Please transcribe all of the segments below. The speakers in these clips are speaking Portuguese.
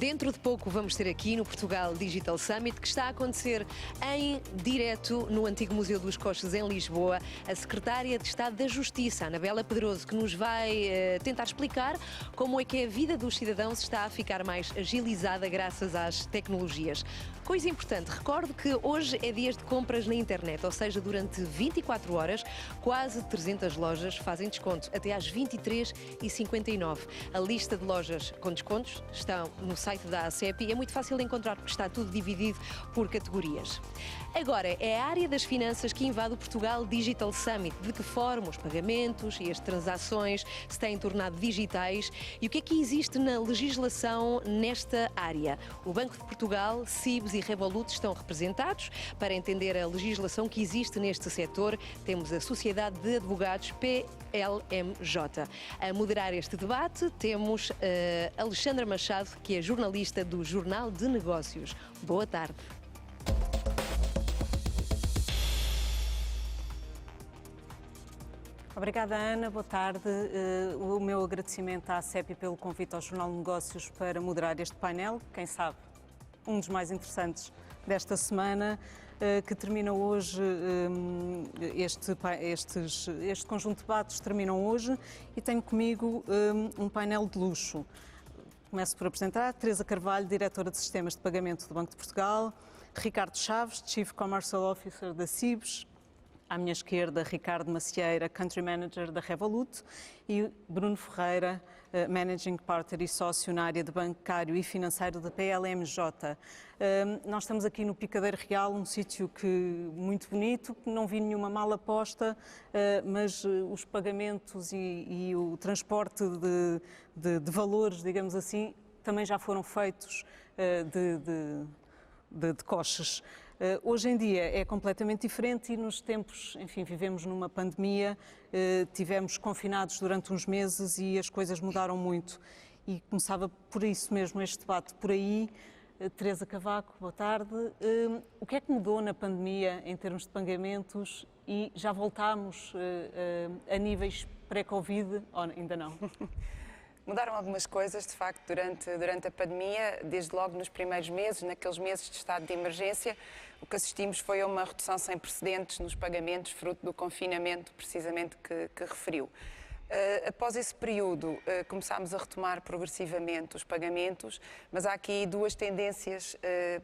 Dentro de pouco vamos ter aqui no Portugal Digital Summit, que está a acontecer em direto no antigo Museu dos Coches em Lisboa, a Secretária de Estado da Justiça, Anabela Pedroso, que nos vai tentar explicar como é que a vida dos cidadãos está a ficar mais agilizada graças às tecnologias. Coisa importante, recordo que hoje é dias de compras na internet, ou seja, durante 24 horas, quase 300 lojas fazem desconto, até às 23h59. A lista de lojas com descontos está no site da ACEP e é muito fácil de encontrar porque está tudo dividido por categorias. Agora, é a área das finanças que invade o Portugal Digital Summit. De que forma os pagamentos e as transações se têm tornado digitais e o que é que existe na legislação nesta área? O Banco de Portugal, CIBS e Revolut estão representados. Para entender a legislação que existe neste setor, temos a Sociedade de Advogados PLMJ. A moderar este debate temos Alexandra Machado, que é jornalista do Jornal de Negócios. Boa tarde. Obrigada, Ana. Boa tarde. O meu agradecimento à ACEP pelo convite ao Jornal de Negócios para moderar este painel, quem sabe, um dos mais interessantes desta semana, que termina hoje, este conjunto de debates terminam hoje e tenho comigo um painel de luxo. Começo por apresentar Teresa Carvalho, diretora de Sistemas de Pagamento do Banco de Portugal, Ricardo Chaves, Chief Commercial Officer da CIBS, à minha esquerda, Ricardo Macieira, Country Manager da Revolut, e Bruno Ferreira, Managing Partner e sócio na área de bancário e financeiro da PLMJ. Nós estamos aqui no Picadeiro Real, um sítio muito bonito, que não vi nenhuma mala posta, mas os pagamentos e o transporte de valores, digamos assim, também já foram feitos de coches. Hoje em dia é completamente diferente e nos tempos, enfim, vivemos numa pandemia, tivemos confinados durante uns meses e as coisas mudaram muito. E começava por isso mesmo este debate por aí. Teresa Cavaco, boa tarde. O que é que mudou na pandemia em termos de pagamentos e já voltámos a níveis pré-Covid ou ainda não? Mudaram algumas coisas, de facto, durante a pandemia, desde logo nos primeiros meses, naqueles meses de estado de emergência, o que assistimos foi a uma redução sem precedentes nos pagamentos, fruto do confinamento, precisamente, que referiu. Após esse período, começámos a retomar progressivamente os pagamentos, mas há aqui duas tendências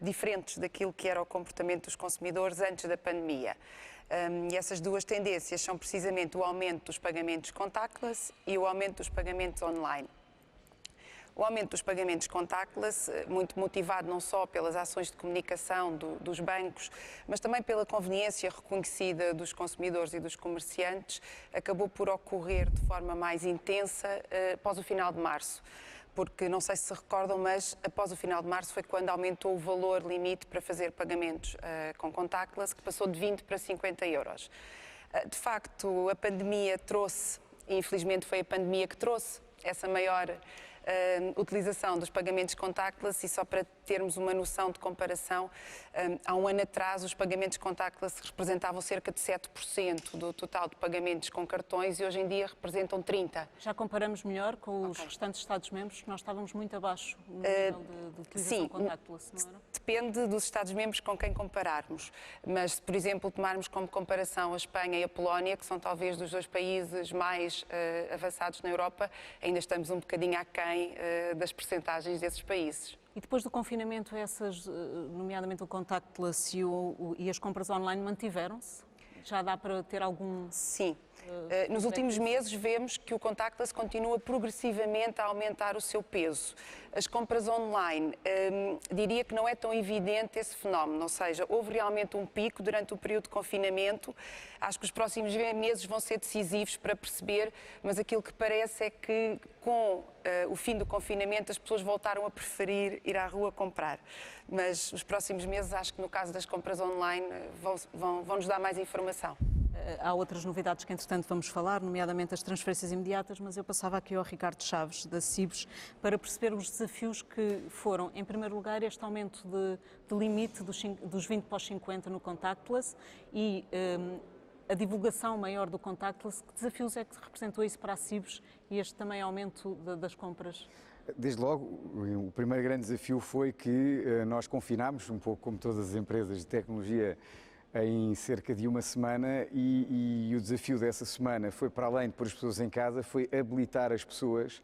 diferentes daquilo que era o comportamento dos consumidores antes da pandemia. E essas duas tendências são precisamente o aumento dos pagamentos contactless e o aumento dos pagamentos online. O aumento dos pagamentos contactless, muito motivado não só pelas ações de comunicação dos bancos, mas também pela conveniência reconhecida dos consumidores e dos comerciantes, acabou por ocorrer de forma mais intensa após o final de março. Porque, não sei se se recordam, mas após o final de março foi quando aumentou o valor limite para fazer pagamentos com contactless, que passou de 20 para 50 euros. De facto, a pandemia trouxe, e infelizmente foi a pandemia que trouxe essa maior utilização dos pagamentos contactless, e só para termos uma noção de comparação, há um ano atrás os pagamentos contactless representavam cerca de 7% do total de pagamentos com cartões e hoje em dia representam 30%. Já comparamos melhor com os restantes Estados-membros, que nós estávamos muito abaixo no nível de utilização contactless, não era? Depende dos Estados-membros com quem compararmos, mas se, por exemplo, tomarmos como comparação a Espanha e a Polónia, que são talvez dos dois países mais avançados na Europa, ainda estamos um bocadinho aquém das percentagens desses países. E depois do confinamento, essas, nomeadamente o contactless e as compras online, mantiveram-se? Já dá para ter algum... Sim. Nos últimos meses vemos que o contactless continua progressivamente a aumentar o seu peso. As compras online, diria que não é tão evidente esse fenómeno, ou seja, houve realmente um pico durante o período de confinamento. Acho que os próximos meses vão ser decisivos para perceber, mas aquilo que parece é que com o fim do confinamento as pessoas voltaram a preferir ir à rua comprar. Mas os próximos meses, acho que no caso das compras online, vão nos dar mais informação. Há outras novidades que, entretanto, vamos falar, nomeadamente as transferências imediatas, mas eu passava aqui ao Ricardo Chaves, da CIBS, para perceber os desafios que foram, em primeiro lugar, este aumento de limite dos 20 para os 50 no contactless e a divulgação maior do contactless. Que desafios é que representou isso para a CIBS e este também aumento das compras? Desde logo, o primeiro grande desafio foi que nós confinámos, um pouco como todas as empresas de tecnologia, em cerca de uma semana e o desafio dessa semana foi, para além de pôr as pessoas em casa, foi habilitar as pessoas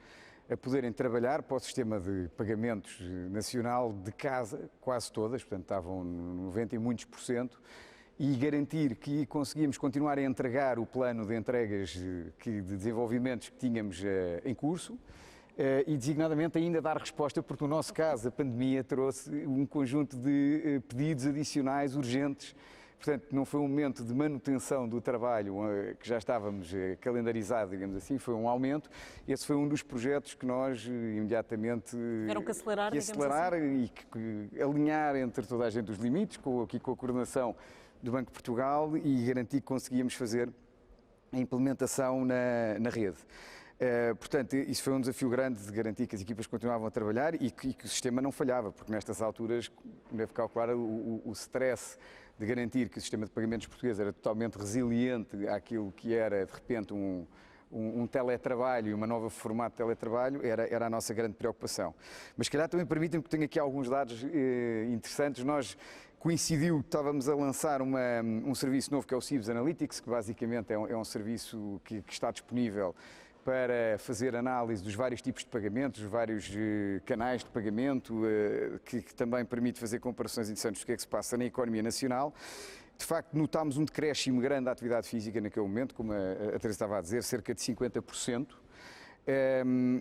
a poderem trabalhar para o sistema de pagamentos nacional de casa, quase todas, portanto estavam 90 e muitos %, e garantir que conseguíamos continuar a entregar o plano de entregas de desenvolvimentos que tínhamos em curso e designadamente ainda dar resposta, porque no nosso caso a pandemia trouxe um conjunto de pedidos adicionais urgentes. Portanto, não foi um momento de manutenção do trabalho que já estávamos calendarizado, digamos assim, foi um aumento. Esse foi um dos projetos que nós imediatamente tiveram que acelerar, assim, e que alinhar entre toda a gente os limites, aqui com a coordenação do Banco de Portugal, e garantir que conseguíamos fazer a implementação na rede. Portanto, isso foi um desafio grande de garantir que as equipas continuavam a trabalhar e que o sistema não falhava, porque nestas alturas deve calcular o stress de garantir que o sistema de pagamentos português era totalmente resiliente àquilo que era, de repente, um teletrabalho e uma nova formato de teletrabalho, era a nossa grande preocupação. Mas, se calhar, também permitem-me que tenha aqui alguns dados interessantes. Nós coincidiu que estávamos a lançar um serviço novo que é o Cibs Analytics, que basicamente é um serviço que está disponível para fazer análise dos vários tipos de pagamentos, dos vários canais de pagamento, que também permite fazer comparações interessantes do que é que se passa na economia nacional. De facto, notámos um decréscimo grande da atividade física naquele momento, como a Teresa estava a dizer, cerca de 50%.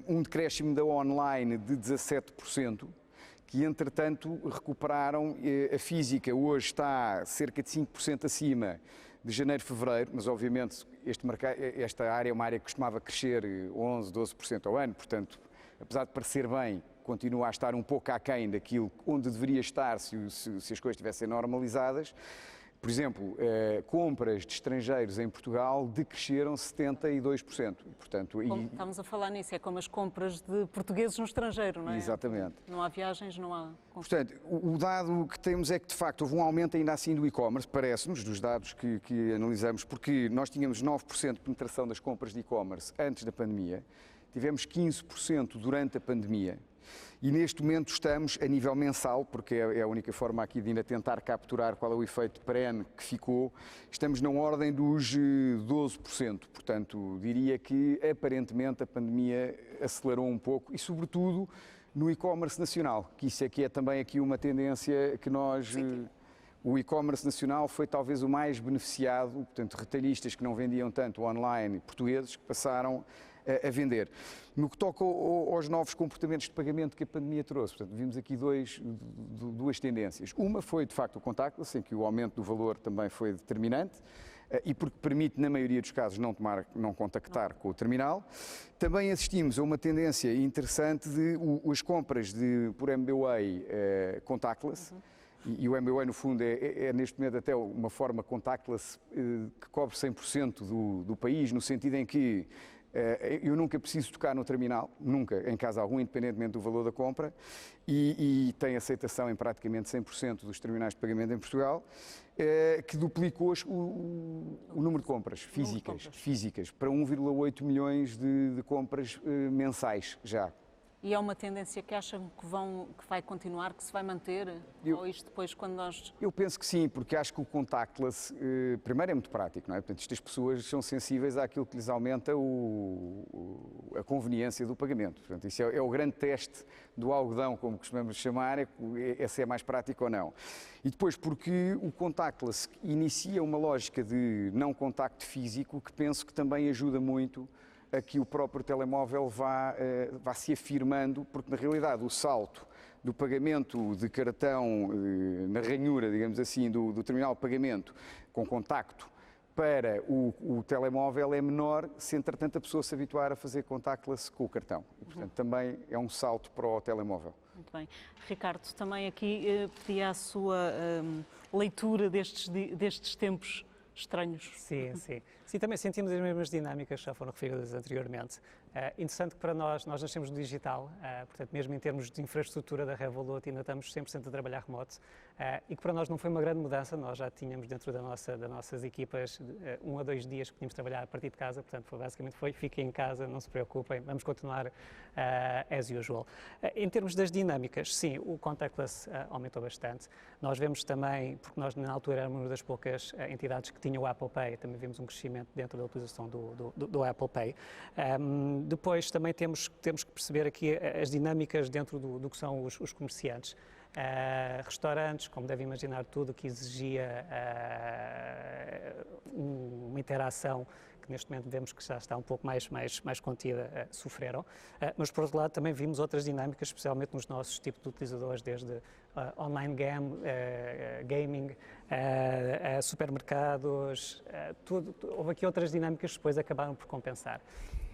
Um decréscimo da online de 17%, que entretanto recuperaram a física. Hoje está cerca de 5% acima de janeiro e fevereiro, mas obviamente esta área é uma área que costumava crescer 11%, 12% ao ano, portanto, apesar de parecer bem, continua a estar um pouco aquém daquilo onde deveria estar se as coisas estivessem normalizadas. Por exemplo, compras de estrangeiros em Portugal decresceram 72%. Portanto, estamos a falar nisso, é como as compras de portugueses no estrangeiro, não é? Exatamente. Não há viagens, não há... Portanto, o dado que temos é que, de facto, houve um aumento ainda assim do e-commerce, parece-nos, dos dados que analisamos, porque nós tínhamos 9% de penetração das compras de e-commerce antes da pandemia, tivemos 15% durante a pandemia. E neste momento estamos a nível mensal, porque é a única forma aqui de ainda tentar capturar qual é o efeito perene que ficou, estamos na ordem dos 12%. Portanto, diria que aparentemente a pandemia acelerou um pouco e, sobretudo, no e-commerce nacional, que isso aqui é também aqui uma tendência que nós... O e-commerce nacional foi talvez o mais beneficiado, portanto, retalhistas que não vendiam tanto online, portugueses, que passaram a vender. No que toca aos novos comportamentos de pagamento que a pandemia trouxe, portanto, vimos aqui duas tendências. Uma foi, de facto, o contactless, em que o aumento do valor também foi determinante, e porque permite, na maioria dos casos, não contactar com o terminal. Também assistimos a uma tendência interessante de as compras por MBWay contactless, e o MBWay, no fundo, é neste momento até uma forma contactless que cobre 100% do país, no sentido em que eu nunca preciso tocar no terminal, nunca, em caso algum, independentemente do valor da compra, e tem aceitação em praticamente 100% dos terminais de pagamento em Portugal, que duplicou o número de compras físicas para 1,8 milhões de compras mensais já. E é uma tendência que acham que vai continuar, que se vai manter? Ou isto depois quando nós... Eu penso que sim, porque acho que o contactless, primeiro, é muito prático, não é? Portanto, estas pessoas são sensíveis àquilo que lhes aumenta a conveniência do pagamento. Portanto, isso é o grande teste do algodão, como costumamos chamar, se é mais prático ou não. E depois, porque o contactless inicia uma lógica de não contacto físico que penso que também ajuda muito a que o próprio telemóvel vá se afirmando, porque na realidade o salto do pagamento de cartão na ranhura, digamos assim, do terminal de pagamento com contacto para o telemóvel é menor se entretanto a pessoa se habituar a fazer contactless com o cartão. E, portanto, também é um salto para o telemóvel. Muito bem. Ricardo, também aqui pedia a sua leitura destes tempos estranhos. Sim, sim. Sim, também sentimos as mesmas dinâmicas que já foram referidas anteriormente. Interessante que para nós nascemos no digital, portanto, mesmo em termos de infraestrutura da Revolut, ainda estamos 100% a trabalhar remoto, e que para nós não foi uma grande mudança, nós já tínhamos dentro das nossas equipas 1 a 2 dias que podíamos trabalhar a partir de casa, portanto, basicamente fiquem em casa, não se preocupem, vamos continuar as usual. Em termos das dinâmicas, sim, o contactless aumentou bastante. Nós vemos também, porque nós na altura éramos uma das poucas entidades que tinham o Apple Pay, também vimos um crescimento dentro da utilização do Apple Pay. Depois também temos que perceber aqui as dinâmicas dentro do que são os comerciantes. Restaurantes, como deve imaginar, tudo que exigia uma interação, que neste momento vemos que já está um pouco mais contida, sofreram. Mas, por outro lado, também vimos outras dinâmicas, especialmente nos nossos tipos de utilizadores, desde online gaming, supermercados, houve aqui outras dinâmicas que depois acabaram por compensar.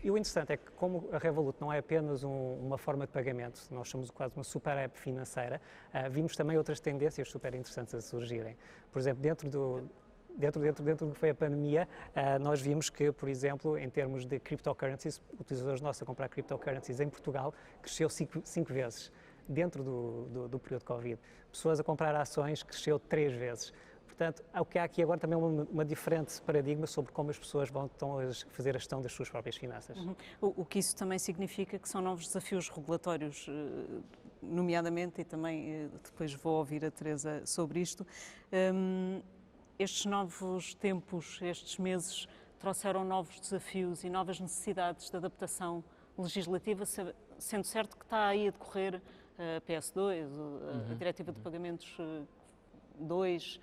E o interessante é que, como a Revolut não é apenas uma forma de pagamento, nós somos quase uma super app financeira, vimos também outras tendências super interessantes a surgirem. Por exemplo, dentro do que foi a pandemia, nós vimos que, por exemplo, em termos de cryptocurrencies, utilizadores nossos a comprar cryptocurrencies em Portugal cresceu 5 vezes dentro do período de Covid. Pessoas a comprar ações cresceu 3 vezes. Portanto, o que há aqui agora também é uma diferente paradigma sobre como as pessoas estão a fazer a gestão das suas próprias finanças. O que isso também significa que são novos desafios regulatórios, nomeadamente, e também depois vou ouvir a Teresa sobre isto. Estes novos tempos, estes meses, trouxeram novos desafios e novas necessidades de adaptação legislativa, sendo certo que está aí a decorrer a PS2, a Diretiva de Pagamentos 2,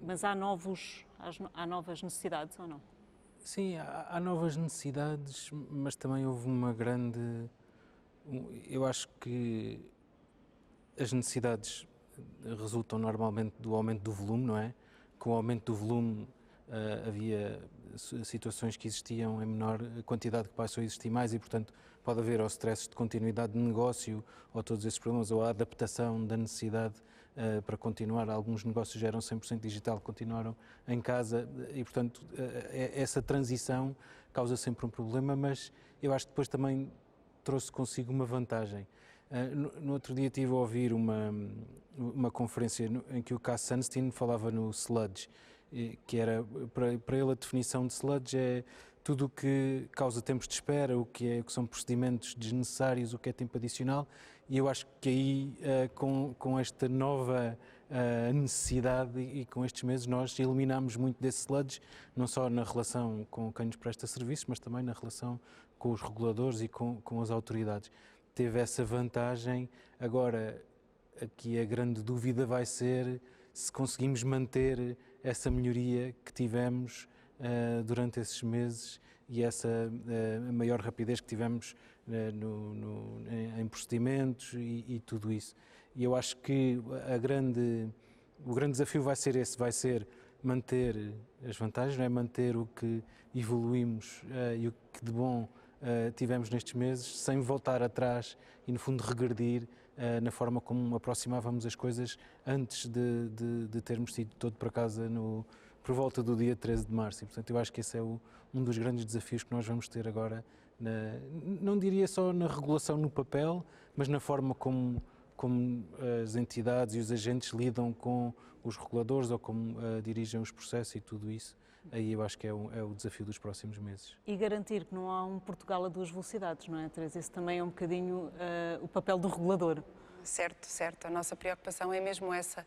mas há novas necessidades ou não? Sim, há novas necessidades, mas também houve uma grande... Eu acho que as necessidades resultam normalmente do aumento do volume, não é? Com o aumento do volume havia situações que existiam em menor quantidade que passou a existir mais e, portanto, pode haver ou stresses de continuidade de negócio ou todos esses problemas, ou a adaptação da necessidade para continuar. Alguns negócios já eram 100% digital, continuaram em casa e, portanto, essa transição causa sempre um problema, mas eu acho que depois também trouxe consigo uma vantagem. No outro dia estive a ouvir uma conferência em que o Cass Sunstein falava no sludge, que era, para ele, a definição de sludge é tudo o que causa tempos de espera, o que são procedimentos desnecessários, o que é tempo adicional, e eu acho que aí, com esta nova necessidade e com estes meses, nós eliminamos muito desse sludge, não só na relação com quem nos presta serviços, mas também na relação com os reguladores e com as autoridades. Teve essa vantagem. Agora, aqui a grande dúvida vai ser se conseguimos manter essa melhoria que tivemos durante esses meses e essa maior rapidez que tivemos em procedimentos e tudo isso. E eu acho que o grande desafio vai ser esse, vai ser manter as vantagens, não é? Manter o que evoluímos e o que de bom tivemos nestes meses, sem voltar atrás e, no fundo, regredir na forma como aproximávamos as coisas antes de termos ido todo para casa por volta do dia 13 de março. E, portanto, eu acho que esse é um dos grandes desafios que nós vamos ter agora, não diria só na regulação no papel, mas na forma como as entidades e os agentes lidam com os reguladores ou como dirigem os processos e tudo isso. Aí eu acho que é o desafio dos próximos meses. E garantir que não há um Portugal a duas velocidades, não é, Teresa? Esse também é um bocadinho o papel do regulador. Certo, certo. A nossa preocupação é mesmo essa.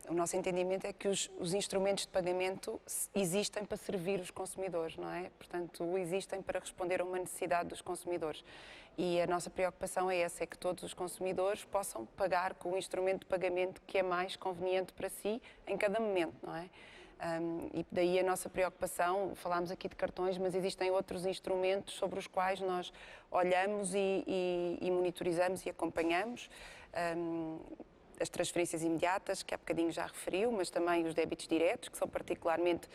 O nosso entendimento é que os instrumentos de pagamento existem para servir os consumidores, não é? Portanto, existem para responder a uma necessidade dos consumidores. E a nossa preocupação é essa, é que todos os consumidores possam pagar com o instrumento de pagamento que é mais conveniente para si em cada momento, não é? E daí a nossa preocupação, falámos aqui de cartões, mas existem outros instrumentos sobre os quais nós olhamos e monitorizamos e acompanhamos. As transferências imediatas, que há bocadinho já referiu, mas também os débitos diretos, que são particularmente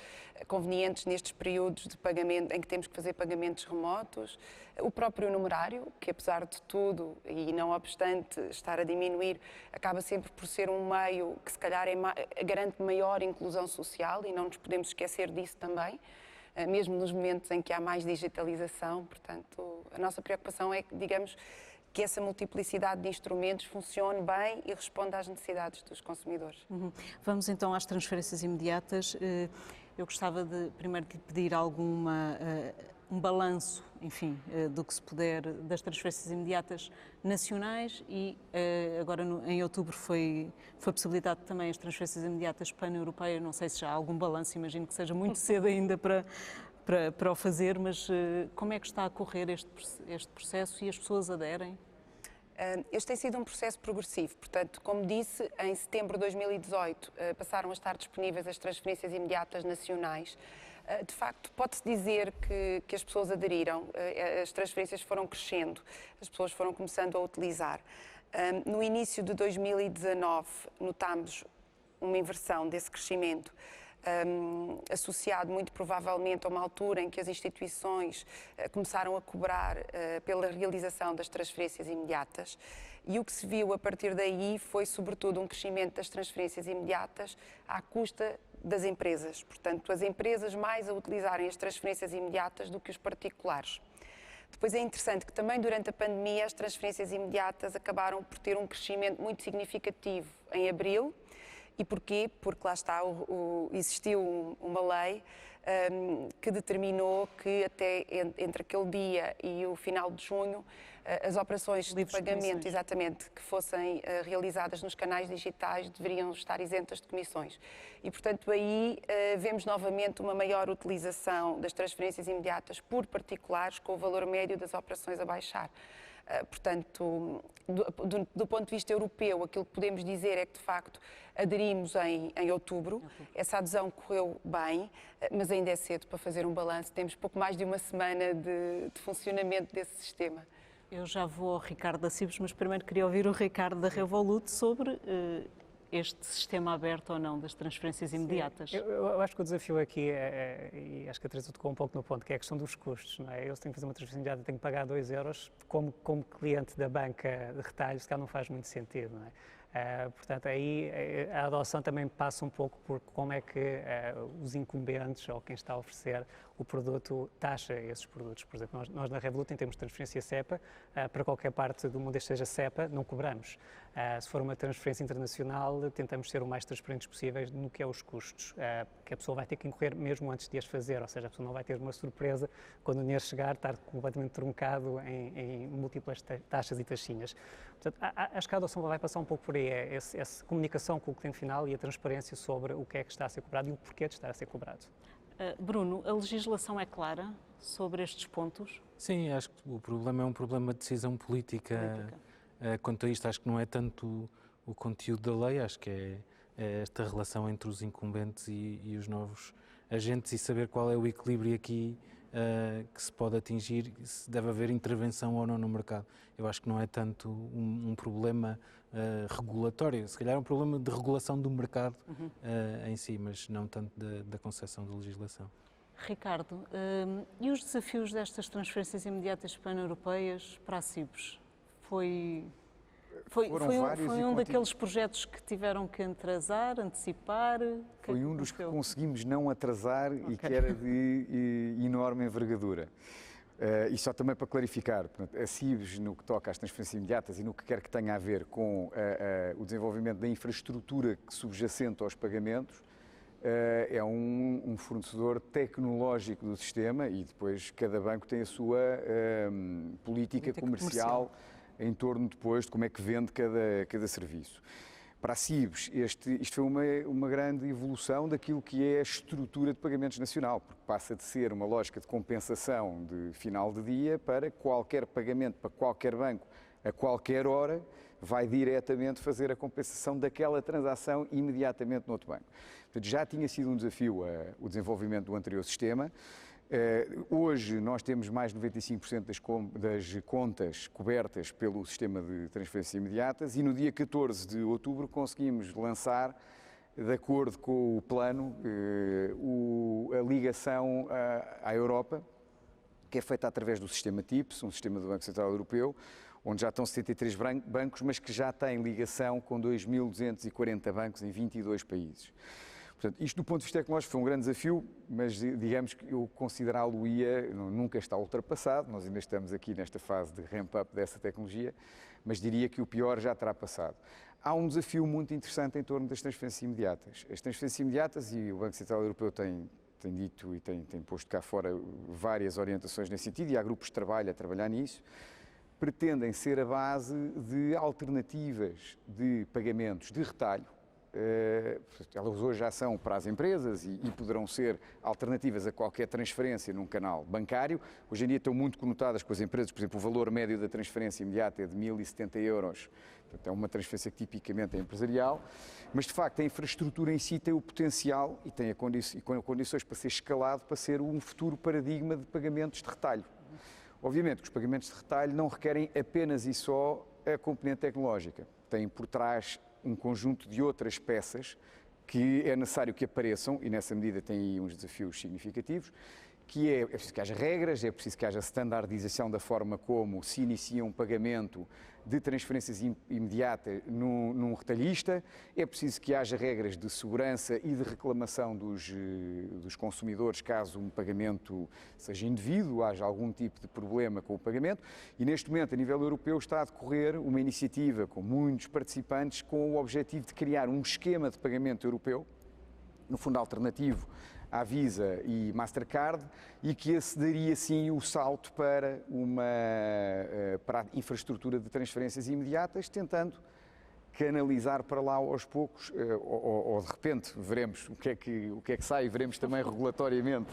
convenientes nestes períodos de pagamento em que temos que fazer pagamentos remotos. O próprio numerário, que apesar de tudo, e não obstante estar a diminuir, acaba sempre por ser um meio que se calhar garante maior inclusão social e não nos podemos esquecer disso também. mesmo nos momentos em que há mais digitalização. Portanto, a nossa preocupação é que, digamos, que essa multiplicidade de instrumentos funcione bem e responda às necessidades dos consumidores. Vamos então às transferências imediatas. Eu gostava de primeiro de pedir um balanço, enfim, do que se puder das transferências imediatas nacionais e agora em outubro foi possibilitado também as transferências imediatas pan-europeias. Não sei se já há algum balanço, imagino que seja muito cedo ainda para o fazer, mas como é que está a correr este processo e as pessoas aderem? Este tem sido um processo progressivo, portanto, como disse, em setembro de 2018 passaram a estar disponíveis as transferências imediatas nacionais. De facto, pode-se dizer que as pessoas aderiram, as transferências foram crescendo, as pessoas foram começando a utilizar. No início de 2019 notámos uma inversão desse crescimento, associado muito provavelmente a uma altura em que as instituições começaram a cobrar pela realização das transferências imediatas, e o que se viu a partir daí foi sobretudo um crescimento das transferências imediatas à custa das empresas, portanto as empresas mais a utilizarem as transferências imediatas do que os particulares. Depois é interessante que também durante a pandemia as transferências imediatas acabaram por ter um crescimento muito significativo em abril. E porquê? Porque lá está, existiu uma lei que determinou que até entre aquele dia e o final de junho as operações de pagamento, exatamente, que fossem realizadas nos canais digitais deveriam estar isentas de comissões. E, portanto, aí vemos novamente uma maior utilização das transferências imediatas por particulares, com o valor médio das operações a baixar. Portanto, do ponto de vista europeu, aquilo que podemos dizer é que, de facto, aderimos em outubro. Essa adesão correu bem, mas ainda é cedo para fazer um balanço. Temos pouco mais de uma semana de funcionamento desse sistema. Eu já vou ao Ricardo da Cibos, mas primeiro queria ouvir o Ricardo da Revolut sobre este sistema aberto ou não das transferências imediatas. Eu acho que o desafio aqui e acho que a Teresa tocou um pouco no ponto, que é a questão dos custos. Não é? Eu tenho que fazer uma transferência imediata, tenho que pagar 2 euros, como cliente da banca de retalho, se calhar não faz muito sentido. Não é? Portanto, aí a adoção também passa um pouco por como é que os incumbentes ou quem está a oferecer o produto taxa esses produtos. Por exemplo, nós na Revolut, em termos de transferência SEPA, para qualquer parte do mundo, seja SEPA, não cobramos. Se for uma transferência internacional, tentamos ser o mais transparentes possíveis no que é os custos, que a pessoa vai ter que incorrer mesmo antes de as fazer, ou seja, a pessoa não vai ter uma surpresa quando o dinheiro chegar, estar completamente truncado em múltiplas taxas e taxinhas. Portanto, acho que a adoção vai passar um pouco por aí, essa comunicação com o cliente final e a transparência sobre o que é que está a ser cobrado e o porquê de estar a ser cobrado. Bruno, a legislação é clara sobre estes pontos? Sim, acho que o problema é um problema de decisão política. Quanto a isto, acho que não é tanto o conteúdo da lei, acho que é esta relação entre os incumbentes e os novos agentes e saber qual é o equilíbrio aqui que se pode atingir, se deve haver intervenção ou não no mercado. Eu acho que não é tanto um problema regulatório, se calhar é um problema de regulação do mercado em si, mas não tanto da concepção da legislação. Ricardo, e os desafios destas transferências imediatas pan-europeias para a Cibos? Foi um daqueles projetos que tiveram que atrasar, antecipar? Foi um dos que conseguimos não atrasar e que era de enorme envergadura. E só também para clarificar, a Cibos, no que toca às transferências imediatas e no que quer que tenha a ver com o desenvolvimento da infraestrutura subjacente aos pagamentos, é um fornecedor tecnológico do sistema e depois cada banco tem a sua política comercial em torno depois de como é que vende cada serviço. Para a Cibos, isto foi uma grande evolução daquilo que é a estrutura de pagamentos nacional, porque passa de ser uma lógica de compensação de final de dia para qualquer pagamento, para qualquer banco, a qualquer hora, vai diretamente fazer a compensação daquela transação imediatamente no outro banco. Portanto, já tinha sido um desafio o desenvolvimento do anterior sistema. Hoje nós temos mais de 95% das contas cobertas pelo sistema de transferências imediatas e no dia 14 de outubro conseguimos lançar, de acordo com o plano, a ligação à Europa, que é feita através do sistema TIPS, um sistema do Banco Central Europeu, onde já estão 73 bancos, mas que já tem ligação com 2.240 bancos em 22 países. Portanto, isto do ponto de vista tecnológico foi um grande desafio, mas digamos que eu considerá-lo-ia, nunca está ultrapassado, nós ainda estamos aqui nesta fase de ramp-up dessa tecnologia, mas diria que o pior já terá passado. Há um desafio muito interessante em torno das transferências imediatas. As transferências imediatas, e o Banco Central Europeu tem dito e tem posto cá fora várias orientações nesse sentido, e há grupos de trabalho a trabalhar nisso, pretendem ser a base de alternativas de pagamentos de retalho. Elas hoje já são para as empresas e poderão ser alternativas a qualquer transferência num canal bancário. Hoje em dia estão muito conotadas com as empresas, por exemplo, o valor médio da transferência imediata é de 1.070 euros. Portanto, é uma transferência que tipicamente é empresarial, mas de facto a infraestrutura em si tem o potencial e tem condições para ser escalado, para ser um futuro paradigma de pagamentos de retalho. Obviamente que os pagamentos de retalho não requerem apenas e só a componente tecnológica. Têm por trás um conjunto de outras peças que é necessário que apareçam, e nessa medida tem aí uns desafios significativos, que é preciso que haja regras, é preciso que haja standardização da forma como se inicia um pagamento de transferências imediatas num retalhista, é preciso que haja regras de segurança e de reclamação dos consumidores caso um pagamento seja indevido, haja algum tipo de problema com o pagamento, e neste momento a nível europeu está a decorrer uma iniciativa com muitos participantes com o objetivo de criar um esquema de pagamento europeu, no fundo alternativo à Visa e Mastercard, e que esse daria sim o salto para a infraestrutura de transferências imediatas, tentando canalizar para lá aos poucos, ou de repente veremos o que é que sai, veremos também regulatoriamente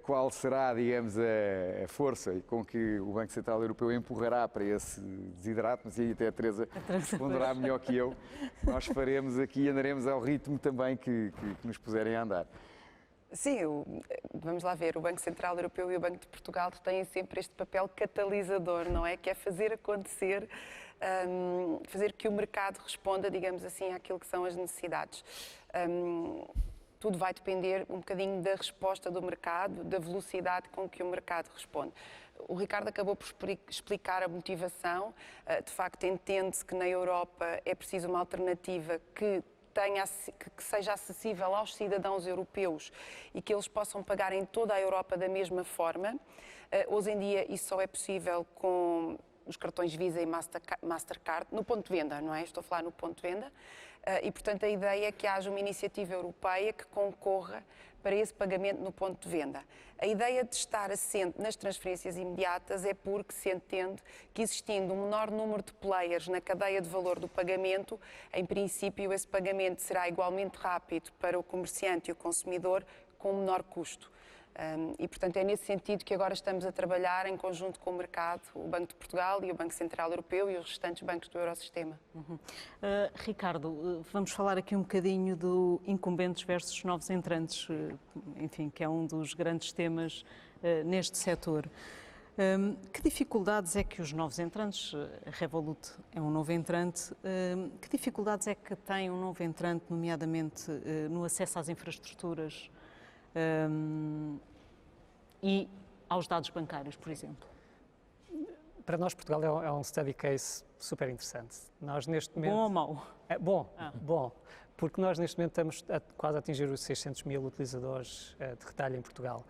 qual será, digamos, a força com que o Banco Central Europeu empurrará para esse desidrato, mas aí até a Teresa responderá melhor que eu. Nós faremos aqui, andaremos ao ritmo também que nos puserem a andar. Sim, vamos lá ver, o Banco Central Europeu e o Banco de Portugal têm sempre este papel catalisador, não é? Que é fazer acontecer, fazer que o mercado responda, digamos assim, àquilo que são as necessidades. Tudo vai depender um bocadinho da resposta do mercado, da velocidade com que o mercado responde. O Ricardo acabou por explicar a motivação. De facto, entende-se que na Europa é preciso uma alternativa que seja acessível aos cidadãos europeus e que eles possam pagar em toda a Europa da mesma forma. Hoje em dia isso só é possível com os cartões Visa e Mastercard, no ponto de venda, não é? Estou a falar no ponto de venda. E, portanto, a ideia é que haja uma iniciativa europeia que concorra para esse pagamento no ponto de venda. A ideia de estar assente nas transferências imediatas é porque se entende que, existindo um menor número de players na cadeia de valor do pagamento, em princípio esse pagamento será igualmente rápido para o comerciante e o consumidor com menor custo. E, portanto, é nesse sentido que agora estamos a trabalhar em conjunto com o mercado, o Banco de Portugal e o Banco Central Europeu e os restantes bancos do Eurosistema. Ricardo, vamos falar aqui um bocadinho do incumbentes versus novos entrantes, enfim, que é um dos grandes temas neste setor. Que dificuldades é que os novos entrantes, a Revolut é um novo entrante, que dificuldades é que tem um novo entrante, nomeadamente no acesso às infraestruturas e aos dados bancários, por exemplo? Para nós, Portugal é um study case super interessante. Nós, neste momento... Bom ou mau? Bom, porque nós, neste momento, estamos quase a atingir os 600 mil utilizadores de retalho em Portugal.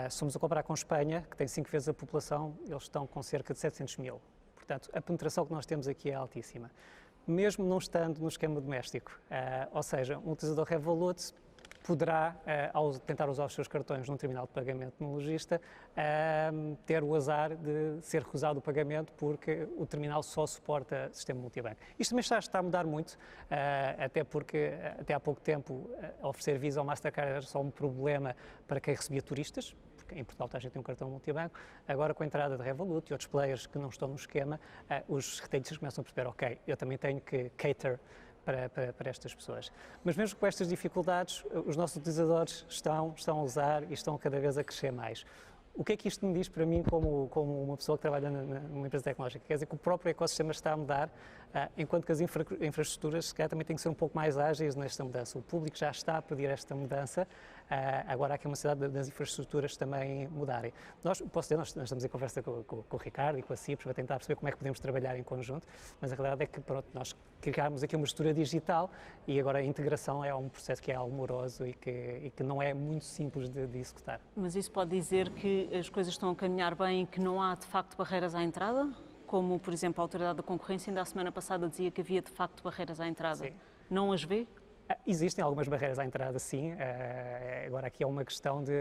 Somos a comparar com Espanha, que tem 5 vezes a população, eles estão com cerca de 700 mil. Portanto, a penetração que nós temos aqui é altíssima. Mesmo não estando no esquema doméstico, ou seja, um utilizador Revolut poderá, ao tentar usar os seus cartões num terminal de pagamento no lojista, ter o azar de ser recusado o pagamento porque o terminal só suporta sistema multibanco. Isto também está a mudar muito, até porque até há pouco tempo oferecer Visa ou Mastercard era só um problema para quem recebia turistas, porque em Portugal a gente tem um cartão multibanco. Agora, com a entrada de Revolut e outros players que não estão no esquema, os retailers começam a perceber, ok, eu também tenho que cater para estas pessoas. Mas mesmo com estas dificuldades, os nossos utilizadores estão a usar e estão cada vez a crescer mais. O que é que isto me diz para mim como uma pessoa que trabalha numa empresa tecnológica? Quer dizer que o próprio ecossistema está a mudar, enquanto que as infraestruturas se calhar também têm que ser um pouco mais ágeis nesta mudança. O público já está a pedir esta mudança, agora há aqui uma necessidade das infraestruturas também mudarem. Nós estamos em conversa com o Ricardo e com a CIPS para tentar perceber como é que podemos trabalhar em conjunto, mas a realidade é que pronto, nós criámos aqui uma estrutura digital e agora a integração é um processo que é algo moroso e que não é muito simples de executar. Mas isso pode dizer que as coisas estão a caminhar bem e que não há de facto barreiras à entrada? Como, por exemplo, a Autoridade da Concorrência ainda a semana passada dizia que havia de facto barreiras à entrada. Sim. Não as vê? Existem algumas barreiras à entrada, sim. Agora aqui é uma questão de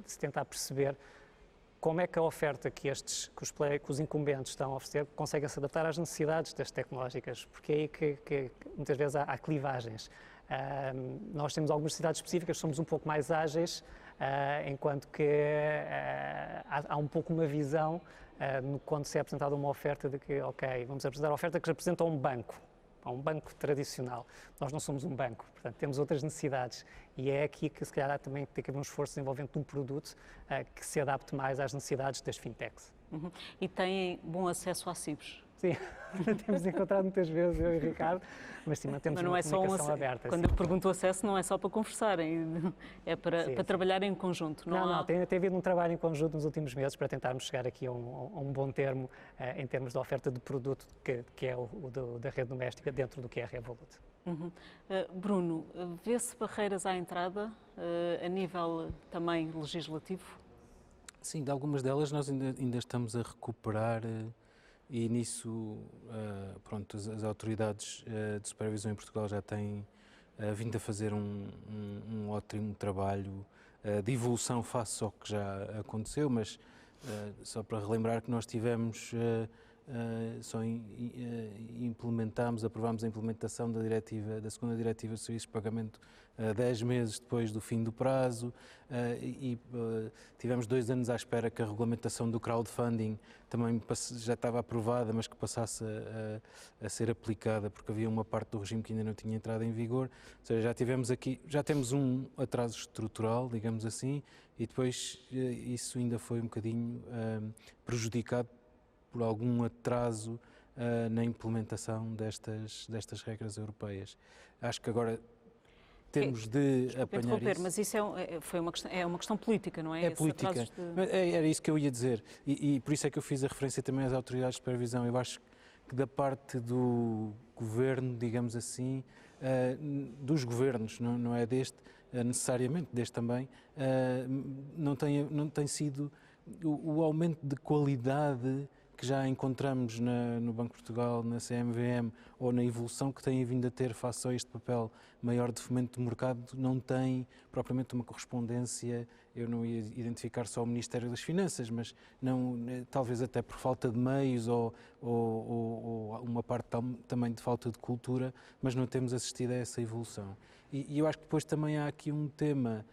se tentar perceber como é que a oferta que os incumbentes estão a oferecer conseguem se adaptar às necessidades das tecnológicas, porque é aí que muitas vezes há clivagens. Nós temos algumas necessidades específicas, somos um pouco mais ágeis, enquanto que há um pouco uma visão quando se é apresentada uma oferta de que, ok, vamos apresentar a oferta que representa um banco tradicional. Nós não somos um banco, portanto temos outras necessidades e é aqui que se calhar também tem que haver um esforço de desenvolvimento de um produto que se adapte mais às necessidades das fintechs. Uhum. E têm bom acesso à CIBS? Sim, temos encontrado muitas vezes, eu e o Ricardo, mas sim, mantemos uma comunicação aberta. Quando eu pergunto o acesso, não é só para conversarem, é para trabalharem em conjunto. Não, tem havido um trabalho em conjunto nos últimos meses para tentarmos chegar aqui a um bom termo em termos de oferta de produto que é o da rede doméstica dentro do que é a Revolut. Uhum. Bruno, vê-se barreiras à entrada a nível também legislativo? Sim, de algumas delas nós ainda estamos a recuperar. E nisso, pronto, as autoridades de supervisão em Portugal já têm vindo a fazer um ótimo trabalho de evolução face ao que já aconteceu, mas só para relembrar que nós tivemos, aprovámos a implementação da segunda diretiva de serviços de pagamento 10 meses depois do fim do prazo e tivemos 2 anos à espera que a regulamentação do crowdfunding também já estava aprovada, mas que passasse a ser aplicada, porque havia uma parte do regime que ainda não tinha entrado em vigor. Ou seja, já temos um atraso estrutural, digamos assim, e depois isso ainda foi um bocadinho prejudicado por algum atraso na implementação destas regras europeias. Acho que agora temos de apanhar isso. Mas isso é uma questão política, não é? É política. Era isso que eu ia dizer. E por isso é que eu fiz a referência também às autoridades de supervisão. Eu acho que da parte do governo, digamos assim, dos governos, não é deste, necessariamente deste também, não tem sido o aumento de qualidade que já encontramos no Banco de Portugal, na CMVM, ou na evolução que têm vindo a ter face a este papel maior de fomento do mercado, não tem propriamente uma correspondência. Eu não ia identificar só o Ministério das Finanças, mas não, talvez até por falta de meios ou uma parte também de falta de cultura, mas não temos assistido a essa evolução. E eu acho que depois também há aqui um tema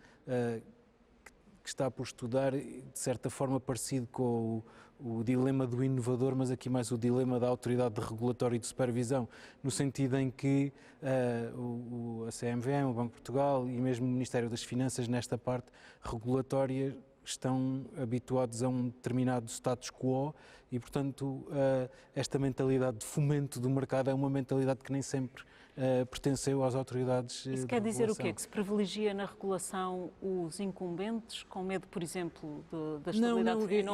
que está por estudar, de certa forma parecido com o dilema do inovador, mas aqui mais o dilema da autoridade de regulatório e de supervisão, no sentido em que a CMVM, o Banco de Portugal e mesmo o Ministério das Finanças, nesta parte regulatória, estão habituados a um determinado status quo e, portanto, esta mentalidade de fomento do mercado é uma mentalidade que nem sempre pertenceu às autoridades de regulação. Isso quer dizer o quê? Que se privilegia na regulação os incumbentes, com medo, por exemplo, da estabilidade financeira?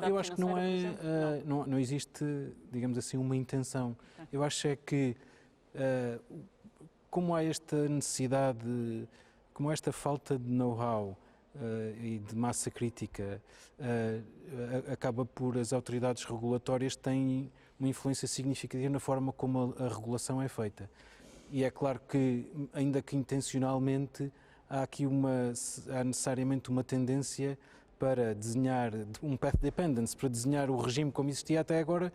Eu acho que não é, não existe, digamos assim, uma intenção. Eu acho é que, como há esta necessidade, como há esta falta de know-how e de massa crítica, acaba por as autoridades regulatórias têm uma influência significativa na forma como a regulação é feita. E é claro que, ainda que intencionalmente, há necessariamente uma tendência para desenhar um path dependence, para desenhar o regime como existia até agora,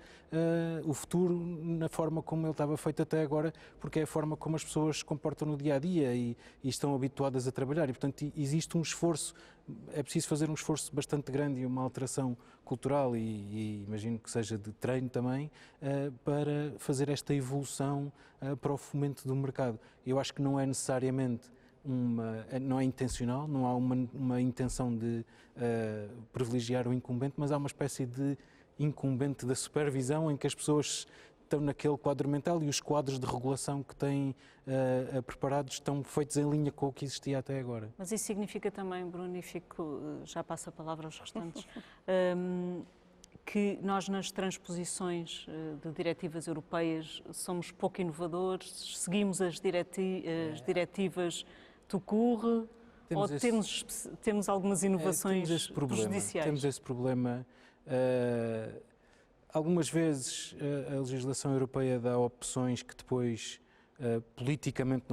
o futuro na forma como ele estava feito até agora, porque é a forma como as pessoas se comportam no dia-a-dia e estão habituadas a trabalhar. E, portanto, existe um esforço, é preciso fazer um esforço bastante grande e uma alteração cultural e imagino que seja de treino também, para fazer esta evolução para o fomento do mercado. Eu acho que não é necessariamente não é intencional, não há uma intenção de privilegiar o incumbente, mas há uma espécie de incumbente da supervisão em que as pessoas estão naquele quadro mental e os quadros de regulação que têm preparados estão feitos em linha com o que existia até agora. Mas isso significa também, Bruno, e já passo a palavra aos restantes, que nós nas transposições de diretivas europeias somos pouco inovadores, seguimos as diretivas tout court, ou temos algumas inovações prejudiciais? Temos esse problema. Algumas vezes a legislação europeia dá opções que depois, politicamente,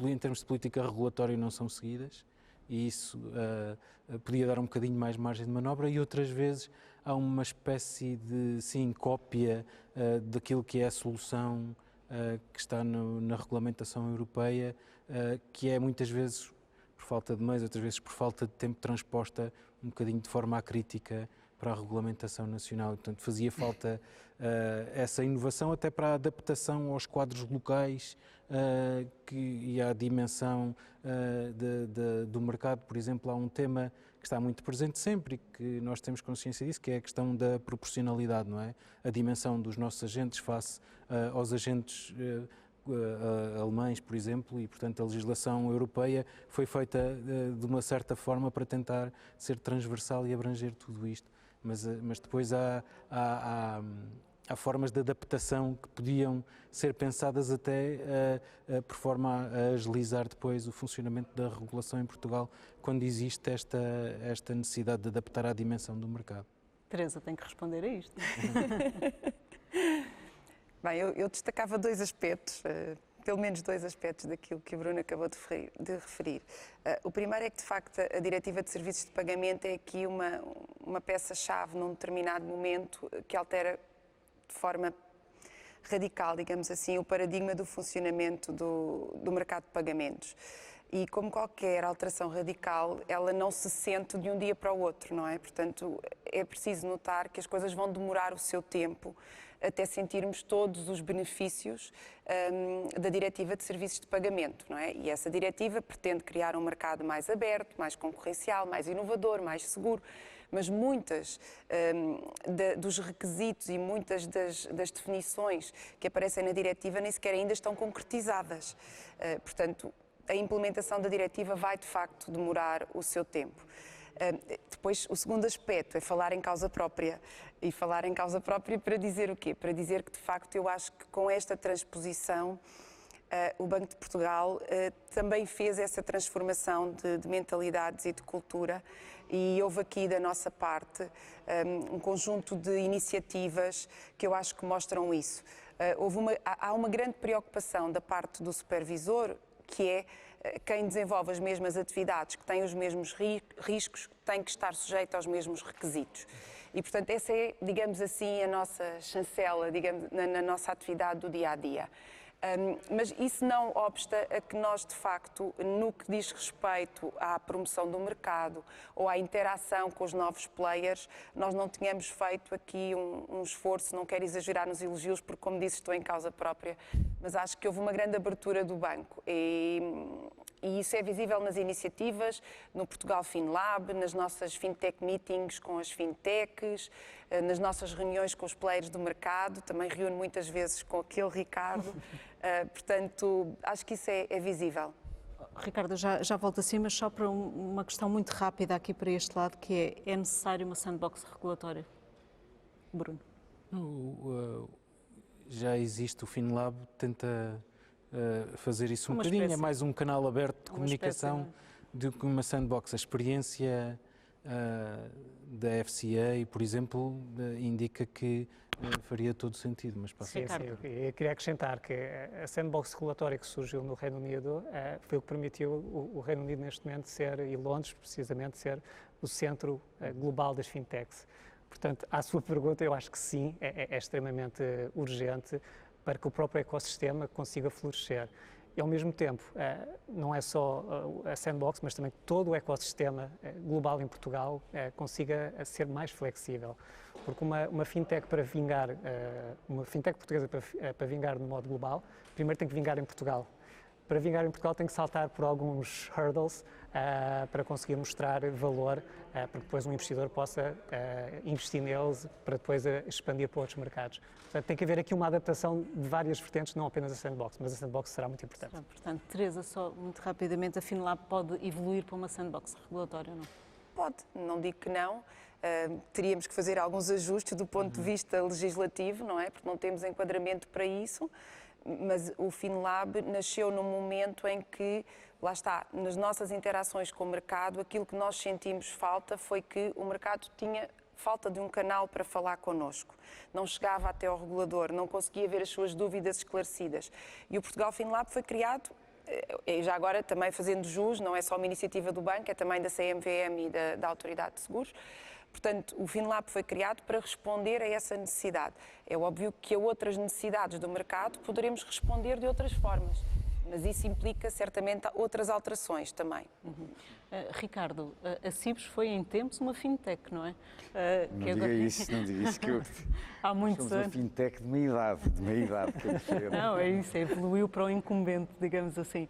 em termos de política regulatória, não são seguidas, e isso podia dar um bocadinho mais margem de manobra, e outras vezes há uma espécie de, sim, cópia daquilo que é a solução que está na regulamentação europeia, que é muitas vezes por falta de meios, outras vezes por falta de tempo transposta um bocadinho de forma acrítica para a regulamentação nacional. Portanto, fazia falta essa inovação até para a adaptação aos quadros locais e à dimensão do mercado. Por exemplo, há um tema que está muito presente sempre e que nós temos consciência disso, que é a questão da proporcionalidade, não é? A dimensão dos nossos agentes face aos agentes alemães, por exemplo, e, portanto, a legislação europeia foi feita de uma certa forma para tentar ser transversal e abranger tudo isto. Mas depois há formas de adaptação que podiam ser pensadas até por forma a agilizar depois o funcionamento da regulação em Portugal, quando existe esta necessidade de adaptar à dimensão do mercado. Teresa tem que responder a isto. Bem, eu destacava dois aspectos, pelo menos dois aspectos daquilo que o Bruno acabou de referir. O primeiro é que, de facto, a Diretiva de Serviços de Pagamento é aqui uma peça-chave num determinado momento que altera de forma radical, digamos assim, o paradigma do funcionamento do mercado de pagamentos. E como qualquer alteração radical, ela não se sente de um dia para o outro, não é? Portanto, é preciso notar que as coisas vão demorar o seu tempo até sentirmos todos os benefícios da Diretiva de Serviços de Pagamento, não é? E essa diretiva pretende criar um mercado mais aberto, mais concorrencial, mais inovador, mais seguro, mas muitas dos requisitos e muitas das definições que aparecem na diretiva nem sequer ainda estão concretizadas. Portanto, a implementação da diretiva vai, de facto, demorar o seu tempo. Depois, o segundo aspecto é falar em causa própria. E falar em causa própria para dizer o quê? Para dizer que, de facto, eu acho que com esta transposição, o Banco de Portugal também fez essa transformação de mentalidades e de cultura, e houve aqui da nossa parte um conjunto de iniciativas que eu acho que mostram isso. Há uma grande preocupação da parte do supervisor, que é quem desenvolve as mesmas atividades, que tem os mesmos riscos, tem que estar sujeito aos mesmos requisitos. E, portanto, essa é, digamos assim, a nossa chancela, digamos, na nossa atividade do dia-a-dia. Mas isso não obsta a que nós, de facto, no que diz respeito à promoção do mercado ou à interação com os novos players, nós não tenhamos feito aqui um esforço, não quero exagerar nos elogios, porque, como disse, estou em causa própria, mas acho que houve uma grande abertura do banco. E isso é visível nas iniciativas, no Portugal FinLab, nas nossas fintech meetings com as fintechs, nas nossas reuniões com os players do mercado, também reúno muitas vezes com aquele Ricardo, portanto, acho que isso é visível. Ricardo, já volto assim, mas só para uma questão muito rápida aqui para este lado, que é necessário uma sandbox regulatória? Bruno? Já existe, o FinLab tenta fazer isso um bocadinho, é mais um canal aberto de comunicação do que uma sandbox. A experiência da FCA, por exemplo, indica que faria todo sentido, mas passa. Sim, eu queria acrescentar que a sandbox regulatória que surgiu no Reino Unido foi o que permitiu o Reino Unido neste momento ser, e Londres precisamente, ser o centro global das fintechs. Portanto, à sua pergunta, eu acho que sim, é extremamente urgente para que o próprio ecossistema consiga florescer. E, ao mesmo tempo, não é só a sandbox, mas também todo o ecossistema global em Portugal consiga ser mais flexível. Porque uma fintech para vingar, uma fintech portuguesa para vingar de modo global, primeiro tem que vingar em Portugal. para vingar em Portugal tem que saltar por alguns hurdles para conseguir mostrar valor, para que depois um investidor possa investir neles, para depois expandir para outros mercados. Portanto, tem que haver aqui uma adaptação de várias vertentes, não apenas a sandbox, mas a sandbox será muito importante. Portanto, Teresa, só muito rapidamente, a FinLab pode evoluir para uma sandbox regulatória, não? Pode, não digo que não. Teríamos que fazer alguns ajustes do ponto de vista legislativo, não é? Porque não temos enquadramento para isso, mas o FinLab nasceu num momento em que, lá está, nas nossas interações com o mercado, aquilo que nós sentimos falta foi que o mercado tinha falta de um canal para falar connosco. Não chegava até ao regulador, não conseguia ver as suas dúvidas esclarecidas. E o Portugal FinLab foi criado, e já agora também fazendo jus, não é só uma iniciativa do banco, é também da CMVM e da Autoridade de Seguros. Portanto, o FinLab foi criado para responder a essa necessidade. É óbvio que a outras necessidades do mercado poderemos responder de outras formas, mas isso implica certamente outras alterações também. Ricardo, a Cibos foi em tempos uma fintech, não é? Não diga isso, que eu... Há muitos Somos uma fintech de meia idade. Que é diferente. Não, é isso, evoluiu para o incumbente, digamos assim.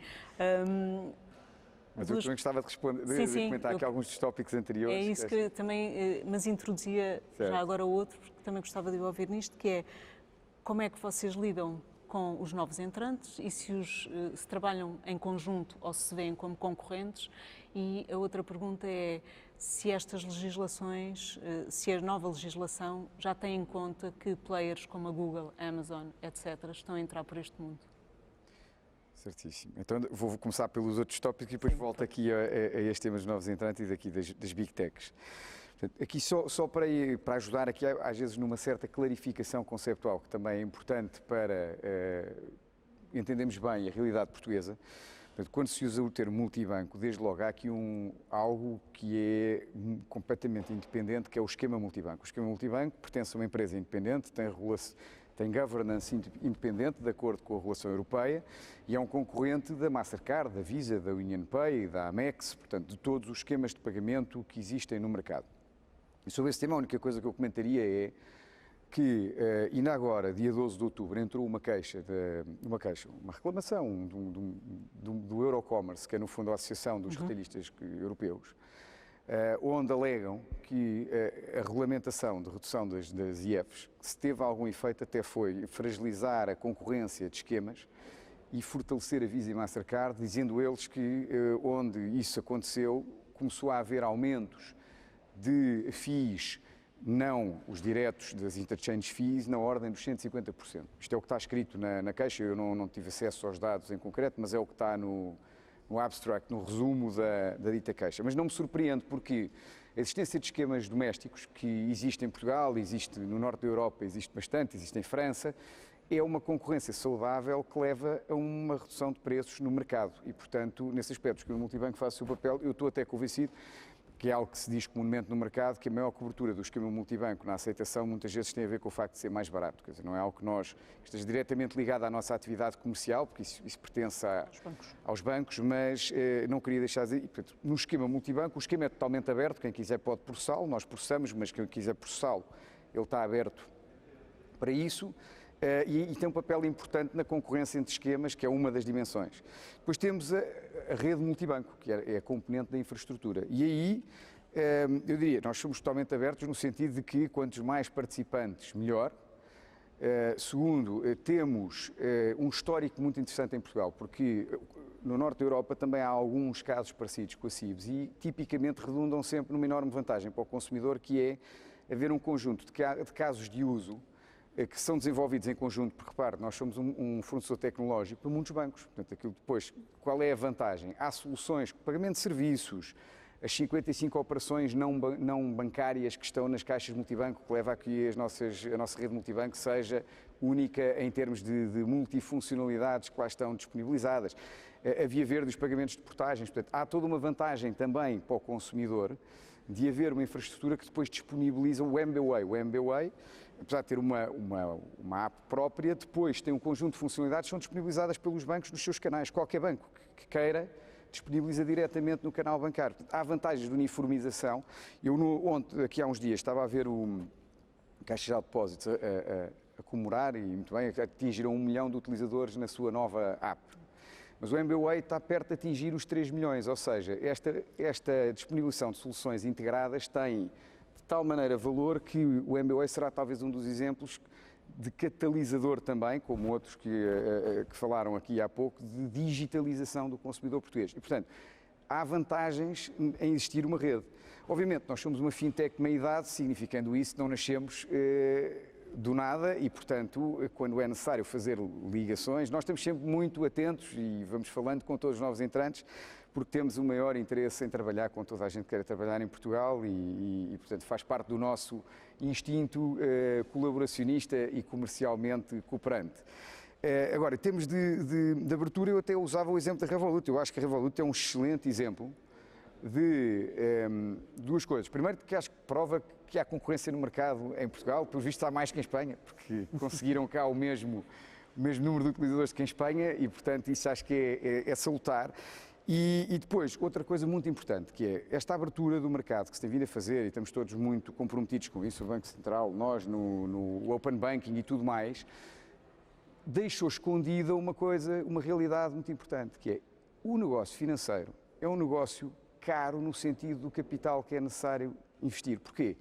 Mas eu também gostava de responder, de comentar aqui alguns dos tópicos anteriores. É isso que também, mas introduzia já agora outro, porque também gostava de ouvir nisto, que é como é que vocês lidam com os novos entrantes e se trabalham em conjunto ou se veem como concorrentes. E a outra pergunta é se estas legislações, se a nova legislação já tem em conta que players como a Google, Amazon, etc., estão a entrar por este mundo. Certíssimo. Então vou começar pelos outros tópicos e depois volto aqui a este tema dos novos entrantes e daqui das Big Techs. Portanto, aqui só para ajudar aqui às vezes numa certa clarificação conceptual, que também é importante para entendermos bem a realidade portuguesa. Portanto, quando se usa o termo multibanco, desde logo há aqui algo que é completamente independente, que é o esquema multibanco. O esquema multibanco pertence a uma empresa independente, tem governance independente, de acordo com a regulação europeia, e é um concorrente da Mastercard, da Visa, da UnionPay, da Amex, portanto, de todos os esquemas de pagamento que existem no mercado. E sobre esse tema, a única coisa que eu comentaria é que, ainda agora, dia 12 de outubro, entrou uma reclamação do Eurocommerce, que é no fundo a Associação dos Retalhistas Europeus, onde alegam que a regulamentação de redução das IEFs, se teve algum efeito, até foi fragilizar a concorrência de esquemas e fortalecer a Visa e Mastercard, dizendo eles que onde isso aconteceu, começou a haver aumentos de FIIs, não os diretos das interchange fees, na ordem dos 150%. Isto é o que está escrito na queixa, eu não tive acesso aos dados em concreto, mas é o que está no abstract, no resumo da dita queixa. Mas não me surpreende porque a existência de esquemas domésticos que existe em Portugal, existe no norte da Europa, existe bastante, existe em França, é uma concorrência saudável que leva a uma redução de preços no mercado. E, portanto, nesse aspecto, que o multibanco faz o seu papel, eu estou até convencido que é algo que se diz comumente no mercado, que a maior cobertura do esquema multibanco na aceitação muitas vezes tem a ver com o facto de ser mais barato. Quer dizer, não é algo que esteja diretamente ligado à nossa atividade comercial, porque isso pertence aos bancos, mas não queria deixar de dizer, portanto, no esquema multibanco, o esquema é totalmente aberto, quem quiser pode processá-lo, nós processamos, mas quem quiser processá-lo, ele está aberto para isso. E tem um papel importante na concorrência entre esquemas, que é uma das dimensões. Depois temos a rede multibanco, que é a componente da infraestrutura. E aí, eu diria, nós somos totalmente abertos no sentido de que quantos mais participantes, melhor. Segundo, temos um histórico muito interessante em Portugal, porque no norte da Europa também há alguns casos parecidos com a CIBS e tipicamente redundam sempre numa enorme vantagem para o consumidor, que é haver um conjunto de casos de uso que são desenvolvidos em conjunto, porque repare, nós somos um fornecedor tecnológico para muitos bancos. Portanto, aquilo depois, qual é a vantagem? Há soluções, pagamento de serviços, as 55 operações não bancárias que estão nas caixas multibanco, que leva a que a nossa rede multibanco seja única em termos de multifuncionalidades que lá estão disponibilizadas. A via verde dos pagamentos de portagens, portanto, há toda uma vantagem também para o consumidor de haver uma infraestrutura que depois disponibiliza o MBWay. O MBWay, apesar de ter uma app própria, depois tem um conjunto de funcionalidades que são disponibilizadas pelos bancos nos seus canais. Qualquer banco que queira disponibiliza diretamente no canal bancário. Há vantagens de uniformização. Eu, aqui há uns dias, estava a ver o Caixa Geral de Depósitos a comemorar, e muito bem, atingiram 1 milhão de utilizadores na sua nova app. Mas o MBWay está perto de atingir os 3 milhões, ou seja, esta disponibilização de soluções integradas tem de tal maneira valor que o MBWay será talvez um dos exemplos de catalisador também, como outros que falaram aqui há pouco, de digitalização do consumidor português. E, portanto, há vantagens em existir uma rede. Obviamente, nós somos uma fintech de meia-idade, significando isso, não nascemos do nada e, portanto, quando é necessário fazer ligações, nós estamos sempre muito atentos e vamos falando com todos os novos entrantes, porque temos o maior interesse em trabalhar com toda a gente que quer trabalhar em Portugal e portanto, faz parte do nosso instinto colaboracionista e comercialmente cooperante. Agora, em termos de abertura, eu até usava o exemplo da Revolut. Eu acho que a Revolut é um excelente exemplo de duas coisas. Primeiro, que acho que prova que há concorrência no mercado em Portugal, pelo visto há mais que em Espanha, porque conseguiram cá o mesmo número de utilizadores que em Espanha e, portanto, isso acho que é salutar. E depois, outra coisa muito importante, que é esta abertura do mercado que se tem vindo a fazer, e estamos todos muito comprometidos com isso, o Banco Central, nós no Open Banking e tudo mais, deixou escondida uma coisa, uma realidade muito importante, que é o negócio financeiro é um negócio caro no sentido do capital que é necessário investir. Porquê?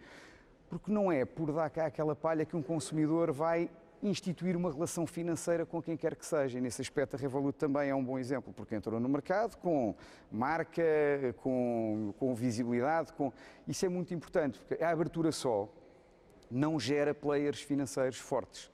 Porque não é por dar cá aquela palha que um consumidor vai instituir uma relação financeira com quem quer que seja. E nesse aspecto a Revolut também é um bom exemplo, porque entrou no mercado com marca, com visibilidade, isso é muito importante, porque a abertura só não gera players financeiros fortes.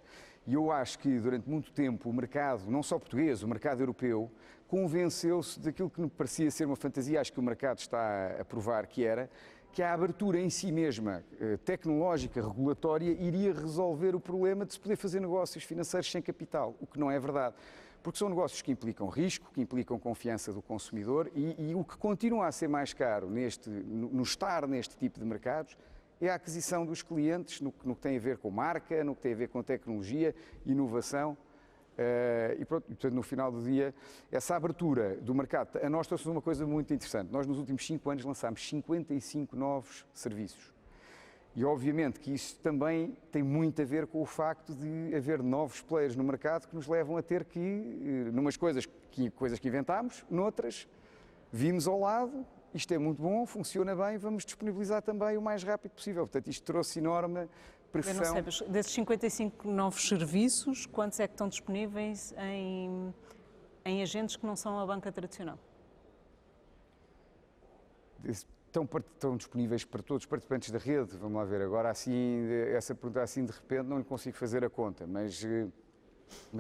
E eu acho que durante muito tempo o mercado, não só português, o mercado europeu, convenceu-se daquilo que me parecia ser uma fantasia, acho que o mercado está a provar que era, que a abertura em si mesma, tecnológica, regulatória, iria resolver o problema de se poder fazer negócios financeiros sem capital, o que não é verdade. Porque são negócios que implicam risco, que implicam confiança do consumidor e o que continua a ser mais caro no estar neste tipo de mercados é a aquisição dos clientes no que tem a ver com marca, no que tem a ver com tecnologia, inovação. E pronto, portanto, no final do dia, essa abertura do mercado, a nós trouxe uma coisa muito interessante. Nós, nos últimos 5 anos, lançámos 55 novos serviços. E, obviamente, que isso também tem muito a ver com o facto de haver novos players no mercado que nos levam a ter que, numas coisas que inventámos, noutras, vimos ao lado, isto é muito bom, funciona bem, vamos disponibilizar também o mais rápido possível. Portanto, isto trouxe enorme pressão. Eu não sei, desses 55 novos serviços, quantos é que estão disponíveis em agentes que não são a banca tradicional? Estão disponíveis para todos os participantes da rede, vamos lá ver. Agora, assim, essa pergunta assim de repente não lhe consigo fazer a conta, mas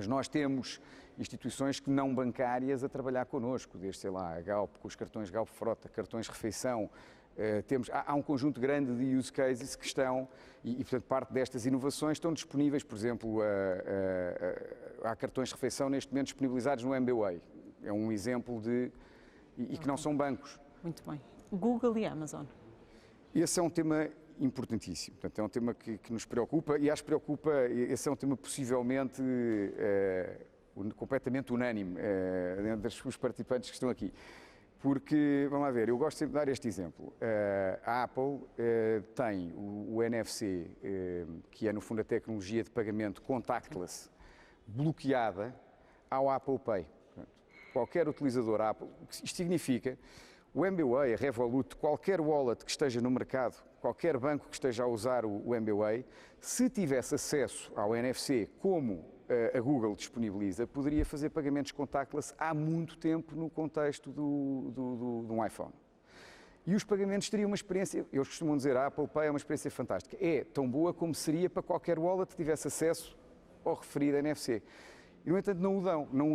nós temos instituições que não bancárias a trabalhar connosco, desde, sei lá, a Galp, com os cartões Galp Frota, cartões Refeição. Há um conjunto grande de use cases que estão, e portanto parte destas inovações estão disponíveis, por exemplo, há cartões de refeição neste momento disponibilizados no MBWay. É um exemplo e que não são bancos. Muito bem. Google e Amazon. Esse é um tema importantíssimo, portanto é um tema que nos preocupa e acho que esse é um tema possivelmente completamente unânime entre os participantes que estão aqui. Porque, vamos lá ver, eu gosto sempre de dar este exemplo. A Apple tem o NFC, que é no fundo a tecnologia de pagamento contactless, bloqueada ao Apple Pay. Portanto, qualquer utilizador Apple, isto significa, o MBWay, a Revolut, qualquer wallet que esteja no mercado, qualquer banco que esteja a usar o MBWay, se tivesse acesso ao NFC como a Google disponibiliza, poderia fazer pagamentos contactless há muito tempo no contexto de um iPhone. E os pagamentos teriam uma experiência, eles costumam dizer, a Apple Pay é uma experiência fantástica. É tão boa como seria para qualquer wallet que tivesse acesso ao referido NFC. E, no entanto, não o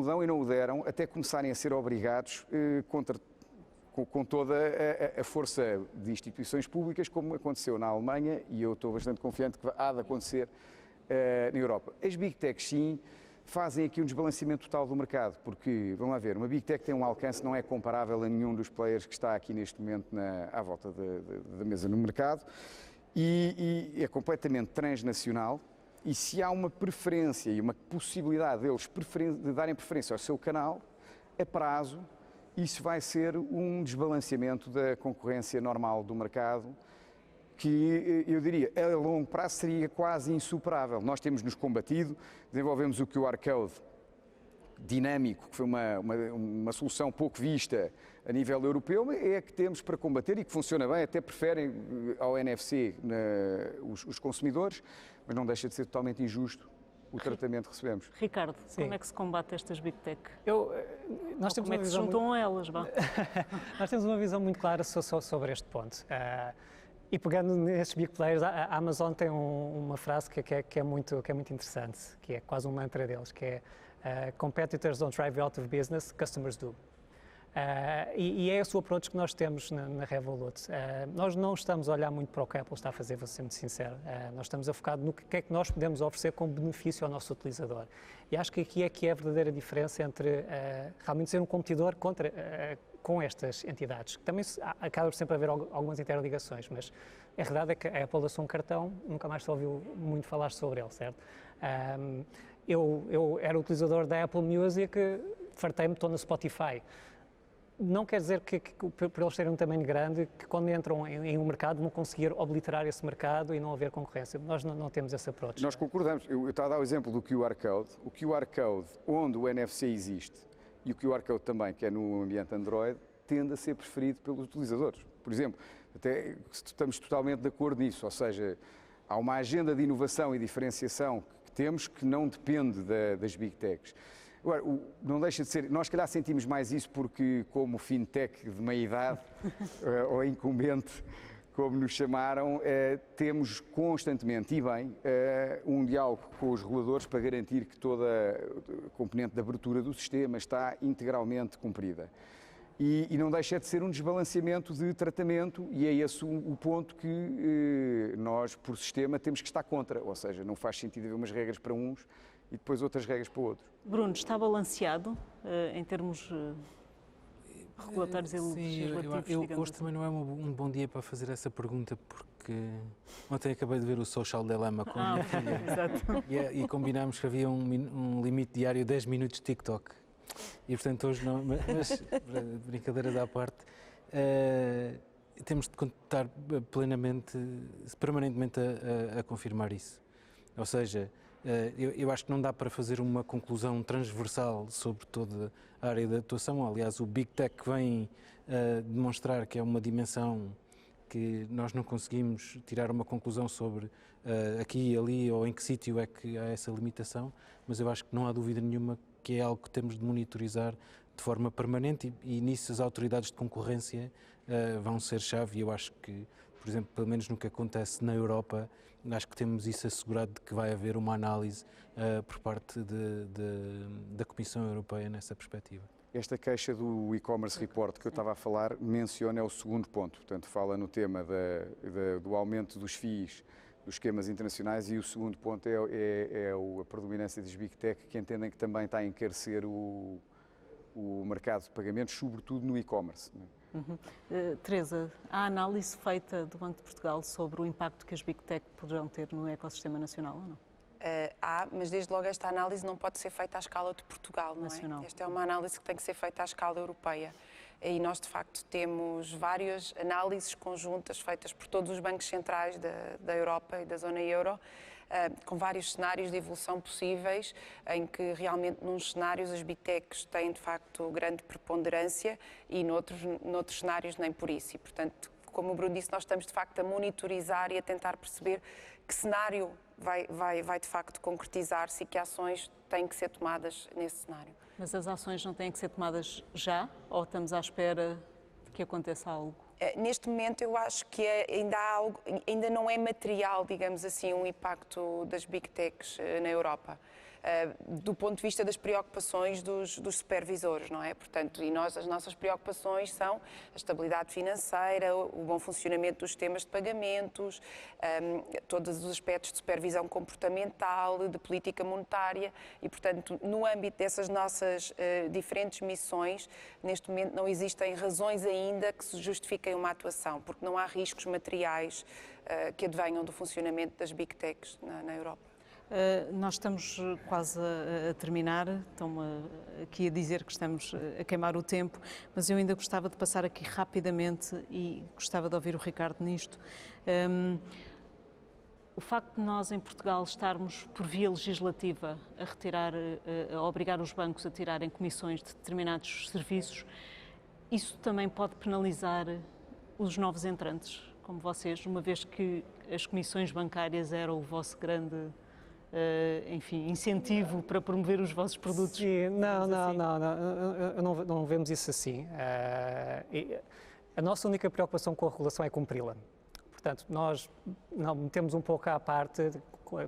dão e não o deram até começarem a ser obrigados com toda a força de instituições públicas, como aconteceu na Alemanha, e eu estou bastante confiante que há de acontecer na Europa. As Big Techs, sim, fazem aqui um desbalanceamento total do mercado, porque, vamos lá ver, uma Big Tech tem um alcance não é comparável a nenhum dos players que está aqui neste momento à volta da mesa no mercado, e é completamente transnacional, e se há uma preferência e uma possibilidade deles de darem preferência ao seu canal, a prazo, isso vai ser um desbalanceamento da concorrência normal do mercado, que eu diria, a longo prazo seria quase insuperável. Nós temos nos combatido, desenvolvemos o QR Code dinâmico, que foi uma solução pouco vista a nível europeu, é a que temos para combater e que funciona bem, até preferem ao NFC os consumidores, mas não deixa de ser totalmente injusto o tratamento que recebemos. Ricardo, como é que se combate estas Big Tech? Nós temos como é que se juntam a elas? Nós temos uma visão muito clara sobre este ponto. E pegando nestes big players, a Amazon tem uma frase que é muito interessante, que é quase um mantra deles, que é competitors don't drive you out of business, customers do. E é esse o approach que nós temos na Revolut. Nós não estamos a olhar muito para o que a Apple está a fazer, vou ser muito sincero. Nós estamos a focar no que é que nós podemos oferecer como benefício ao nosso utilizador. E acho que aqui é que é a verdadeira diferença entre realmente ser um competidor com estas entidades. Também acaba sempre a haver algumas interligações, mas a verdade é que a Apple lançou um cartão, nunca mais se ouviu muito falar sobre ele, certo? Eu era utilizador da Apple Music, fartei-me, estou no Spotify. Não quer dizer que por eles terem um tamanho grande, que quando entram em um mercado vão conseguir obliterar esse mercado e não haver concorrência. Nós não temos esse approach. Nós concordamos. Eu estava a dar o exemplo do QR Code. O QR Code, onde o NFC existe, e o QR Code também, que é no ambiente Android, tende a ser preferido pelos utilizadores. Por exemplo, até estamos totalmente de acordo nisso, ou seja, há uma agenda de inovação e diferenciação que temos que não depende das Big Techs. Agora, não deixa de ser, nós se calhar sentimos mais isso porque, como fintech de meia-idade, ou incumbente, como nos chamaram, temos constantemente, e bem, um diálogo com os reguladores para garantir que toda a componente de abertura do sistema está integralmente cumprida. E não deixa de ser um desbalanceamento de tratamento, e é esse o ponto que nós, por sistema, temos que estar contra. Ou seja, não faz sentido haver umas regras para uns e depois outras regras para outros. Bruno, está balanceado em termos regulatórios e legislativos? Hoje também não é um bom dia para fazer essa pergunta, porque ontem acabei de ver o Social Dilemma com a minha filha. Exato. E combinámos que havia um limite diário de 10 minutos de TikTok. E portanto hoje não, mas brincadeiras à parte, temos de estar permanentemente a confirmar isso. Ou seja, eu acho que não dá para fazer uma conclusão transversal sobre toda a área de atuação. Aliás, o Big Tech vem demonstrar que é uma dimensão que nós não conseguimos tirar uma conclusão sobre aqui e ali ou em que sítio é que há essa limitação, mas eu acho que não há dúvida nenhuma que é algo que temos de monitorizar de forma permanente e nisso as autoridades de concorrência vão ser chave e eu acho que, por exemplo, pelo menos no que acontece na Europa, acho que temos isso assegurado de que vai haver uma análise por parte da Comissão Europeia nessa perspectiva. Esta queixa do e-commerce report que eu estava a falar menciona o segundo ponto, portanto fala no tema do aumento dos FIIs dos esquemas internacionais e o segundo ponto é a predominância das Big Tech que entendem que também está a encarecer o mercado de pagamentos, sobretudo no e-commerce. Teresa, há análise feita do Banco de Portugal sobre o impacto que as Big Tech poderão ter no ecossistema nacional ou não? Há, mas desde logo esta análise não pode ser feita à escala de Portugal, não é? Esta é uma análise que tem que ser feita à escala europeia. E nós, de facto, temos várias análises conjuntas feitas por todos os bancos centrais da Europa e da zona euro, com vários cenários de evolução possíveis, em que realmente, nos cenários, as Big Techs têm, de facto, grande preponderância e noutros cenários nem por isso. E, portanto, como o Bruno disse, nós estamos, de facto, a monitorizar e a tentar perceber que cenário vai de facto concretizar-se e que ações têm que ser tomadas nesse cenário. Mas as ações não têm que ser tomadas já ou estamos à espera de que aconteça algo? Neste momento eu acho que ainda não é material, digamos assim, um impacto das Big Techs na Europa. Do ponto de vista das preocupações dos supervisores, não é? Portanto, as nossas preocupações são a estabilidade financeira, o bom funcionamento dos sistemas de pagamentos, todos os aspectos de supervisão comportamental, de política monetária e, portanto, no âmbito dessas nossas diferentes missões, neste momento não existem razões ainda que se justifiquem uma atuação, porque não há riscos materiais que advenham do funcionamento das Big Techs na Europa. Nós estamos quase a terminar, estão-me aqui a dizer que estamos a queimar o tempo, mas eu ainda gostava de passar aqui rapidamente e gostava de ouvir o Ricardo nisto. O facto de nós, em Portugal, estarmos, por via legislativa, a retirar, a obrigar os bancos a tirarem comissões de determinados serviços, isso também pode penalizar os novos entrantes, como vocês, uma vez que as comissões bancárias eram o vosso grande, enfim, incentivo para promover os vossos produtos? Sim, não vemos isso assim. A nossa única preocupação com a regulação é cumpri-la. Portanto, nós não metemos um pouco à parte,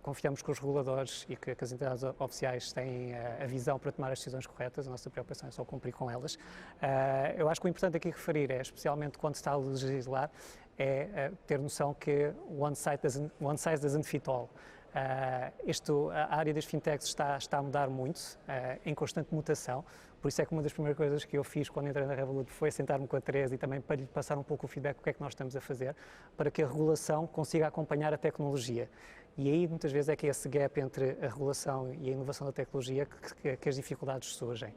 confiamos que os reguladores e que as entidades oficiais têm a visão para tomar as decisões corretas, a nossa preocupação é só cumprir com elas. Eu acho que o importante aqui referir é, especialmente quando se está a legislar, é ter noção que one size doesn't fit all. A área das fintechs está a mudar muito, em constante mutação. Por isso é que uma das primeiras coisas que eu fiz quando entrei na Revolut foi sentar-me com a Teresa e também para lhe passar um pouco o feedback do que é que nós estamos a fazer, para que a regulação consiga acompanhar a tecnologia. E aí, muitas vezes, é que é esse gap entre a regulação e a inovação da tecnologia que as dificuldades surgem.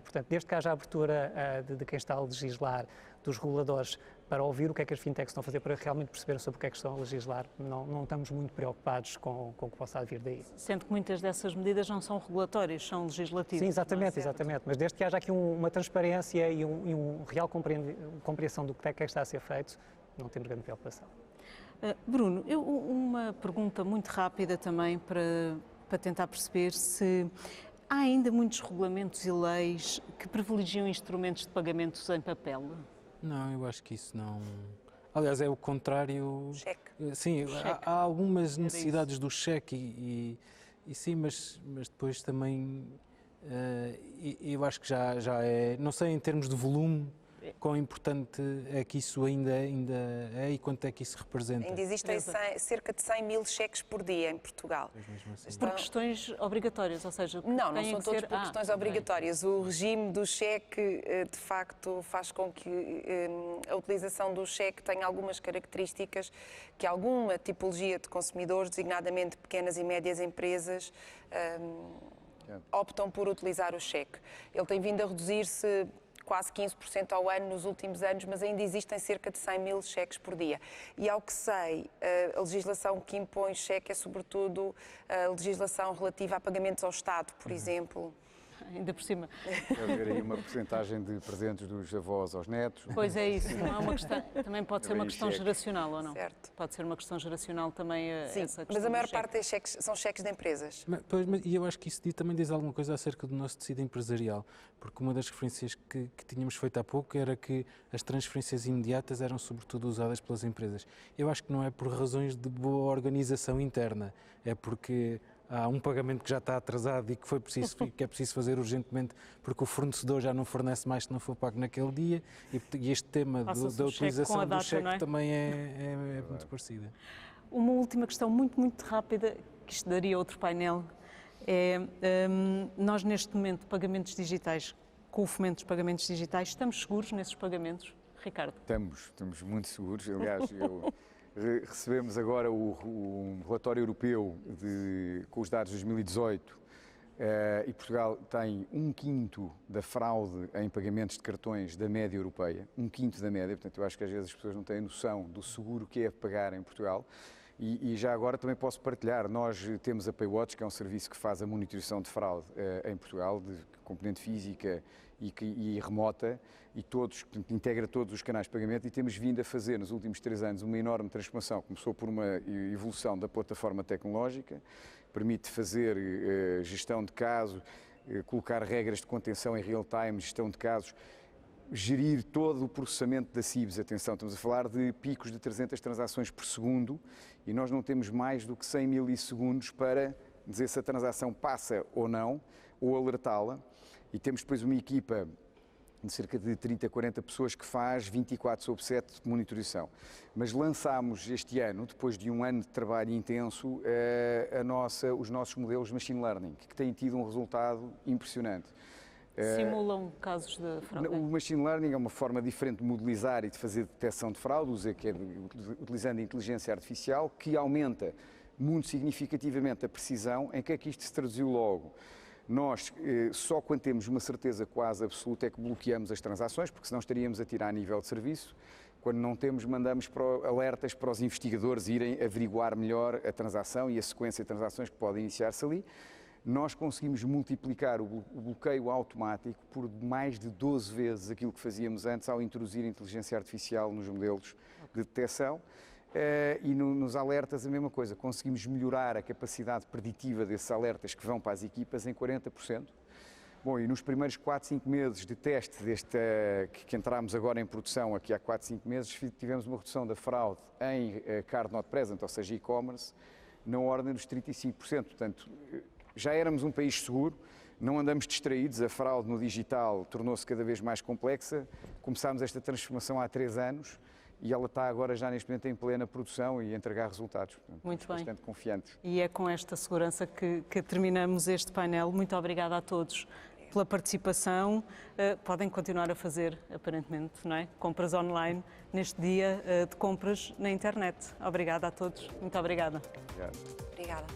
Portanto, desde que haja a abertura de quem está a legislar, dos reguladores, para ouvir o que é que as fintechs estão a fazer, para realmente perceber sobre o que é que estão a legislar, não estamos muito preocupados com o que possa vir daí. Sendo que muitas dessas medidas não são regulatórias, são legislativas. Sim, exatamente. Mas desde que haja aqui uma transparência e um real compreensão do que é que está a ser feito, não temos grande preocupação. Bruno, uma pergunta muito rápida também para tentar perceber se há ainda muitos regulamentos e leis que privilegiam instrumentos de pagamentos em papel. Não, eu acho que isso não... Aliás, é o contrário. Cheque. Sim, cheque. Há algumas necessidades do cheque e sim, mas depois também eu acho que já é... Não sei em termos de volume quão importante é que isso ainda é e quanto é que isso representa. Ainda existem cerca de 100 mil cheques por dia em Portugal. Assim. Por questões obrigatórias, ou seja... Não são todos por questões obrigatórias. O regime do cheque, de facto, faz com que a utilização do cheque tenha algumas características que alguma tipologia de consumidores, designadamente pequenas e médias empresas, optam por utilizar o cheque. Ele tem vindo a reduzir-se quase 15% ao ano nos últimos anos, mas ainda existem cerca de 100 mil cheques por dia. E ao que sei, a legislação que impõe cheque é sobretudo a legislação relativa a pagamentos ao Estado, por exemplo. Ainda por cima. Deve haver aí uma porcentagem de presentes dos avós aos netos. Pois é isso, não é uma questão, também pode ser uma questão cheque. geracional ou não? Certo. Pode ser uma questão geracional também. Sim, essa questão mas a maior do parte dos cheques são cheques de empresas. E eu acho que isso também diz alguma coisa acerca do nosso tecido empresarial, porque uma das referências que tínhamos feito há pouco era que as transferências imediatas eram sobretudo usadas pelas empresas. Eu acho que não é por razões de boa organização interna, é porque há um pagamento que já está atrasado e que é preciso fazer urgentemente porque o fornecedor já não fornece mais se não for pago naquele dia e este tema da utilização do cheque também é muito parecida. Uma última questão muito rápida, que isto daria outro painel, é nós neste momento de pagamentos digitais, com o fomento dos pagamentos digitais, estamos seguros nesses pagamentos, Ricardo? Estamos muito seguros, aliás, recebemos agora o relatório europeu com os dados de 2018 e Portugal tem 1/5 da fraude em pagamentos de cartões da média europeia, 1/5 da média, portanto eu acho que às vezes as pessoas não têm noção do seguro que é pagar em Portugal. E já agora também posso partilhar, nós temos a PayWatch, que é um serviço que faz a monitorização de fraude em Portugal, de componente física e remota, e integra todos os canais de pagamento, e temos vindo a fazer nos últimos 3 anos uma enorme transformação. Começou por uma evolução da plataforma tecnológica, permite fazer gestão de casos, colocar regras de contenção em real time, gestão de casos, gerir todo o processamento da CIBS. Atenção, estamos a falar de picos de 300 transações por segundo e nós não temos mais do que 100 milissegundos para dizer se a transação passa ou não, ou alertá-la. E temos depois uma equipa de cerca de 30, 40 pessoas que faz 24/7 de monitorização. Mas lançámos este ano, depois de um ano de trabalho intenso, os nossos modelos de machine learning, que têm tido um resultado impressionante. Simulam casos de fraude? O machine learning é uma forma diferente de modelizar e de fazer detecção de fraude, utilizando a inteligência artificial, que aumenta muito significativamente a precisão. Em que é que isto se traduziu logo? Nós, só quando temos uma certeza quase absoluta, é que bloqueamos as transações, porque senão estaríamos a tirar a nível de serviço. Quando não temos, mandamos alertas para os investigadores irem averiguar melhor a transação e a sequência de transações que podem iniciar-se ali. Nós conseguimos multiplicar o bloqueio automático por mais de 12 vezes aquilo que fazíamos antes ao introduzir inteligência artificial nos modelos de detecção. E nos alertas a mesma coisa, conseguimos melhorar a capacidade preditiva desses alertas que vão para as equipas em 40%. Bom, e nos primeiros 4, 5 meses de teste que entramos agora em produção aqui há 4, 5 meses, tivemos uma redução da fraude em card not present, ou seja, e-commerce, na ordem dos 35%. Portanto, já éramos um país seguro, não andamos distraídos, a fraude no digital tornou-se cada vez mais complexa. Começámos esta transformação há 3 anos. E ela está agora já neste momento em plena produção e a entregar resultados. Portanto, muito bem. Bastante confiante. E é com esta segurança que terminamos este painel. Muito obrigada a todos pela participação. Podem continuar a fazer, aparentemente, não é? Compras online neste dia de compras na internet. Obrigada a todos. Muito obrigada. Obrigado. Obrigada.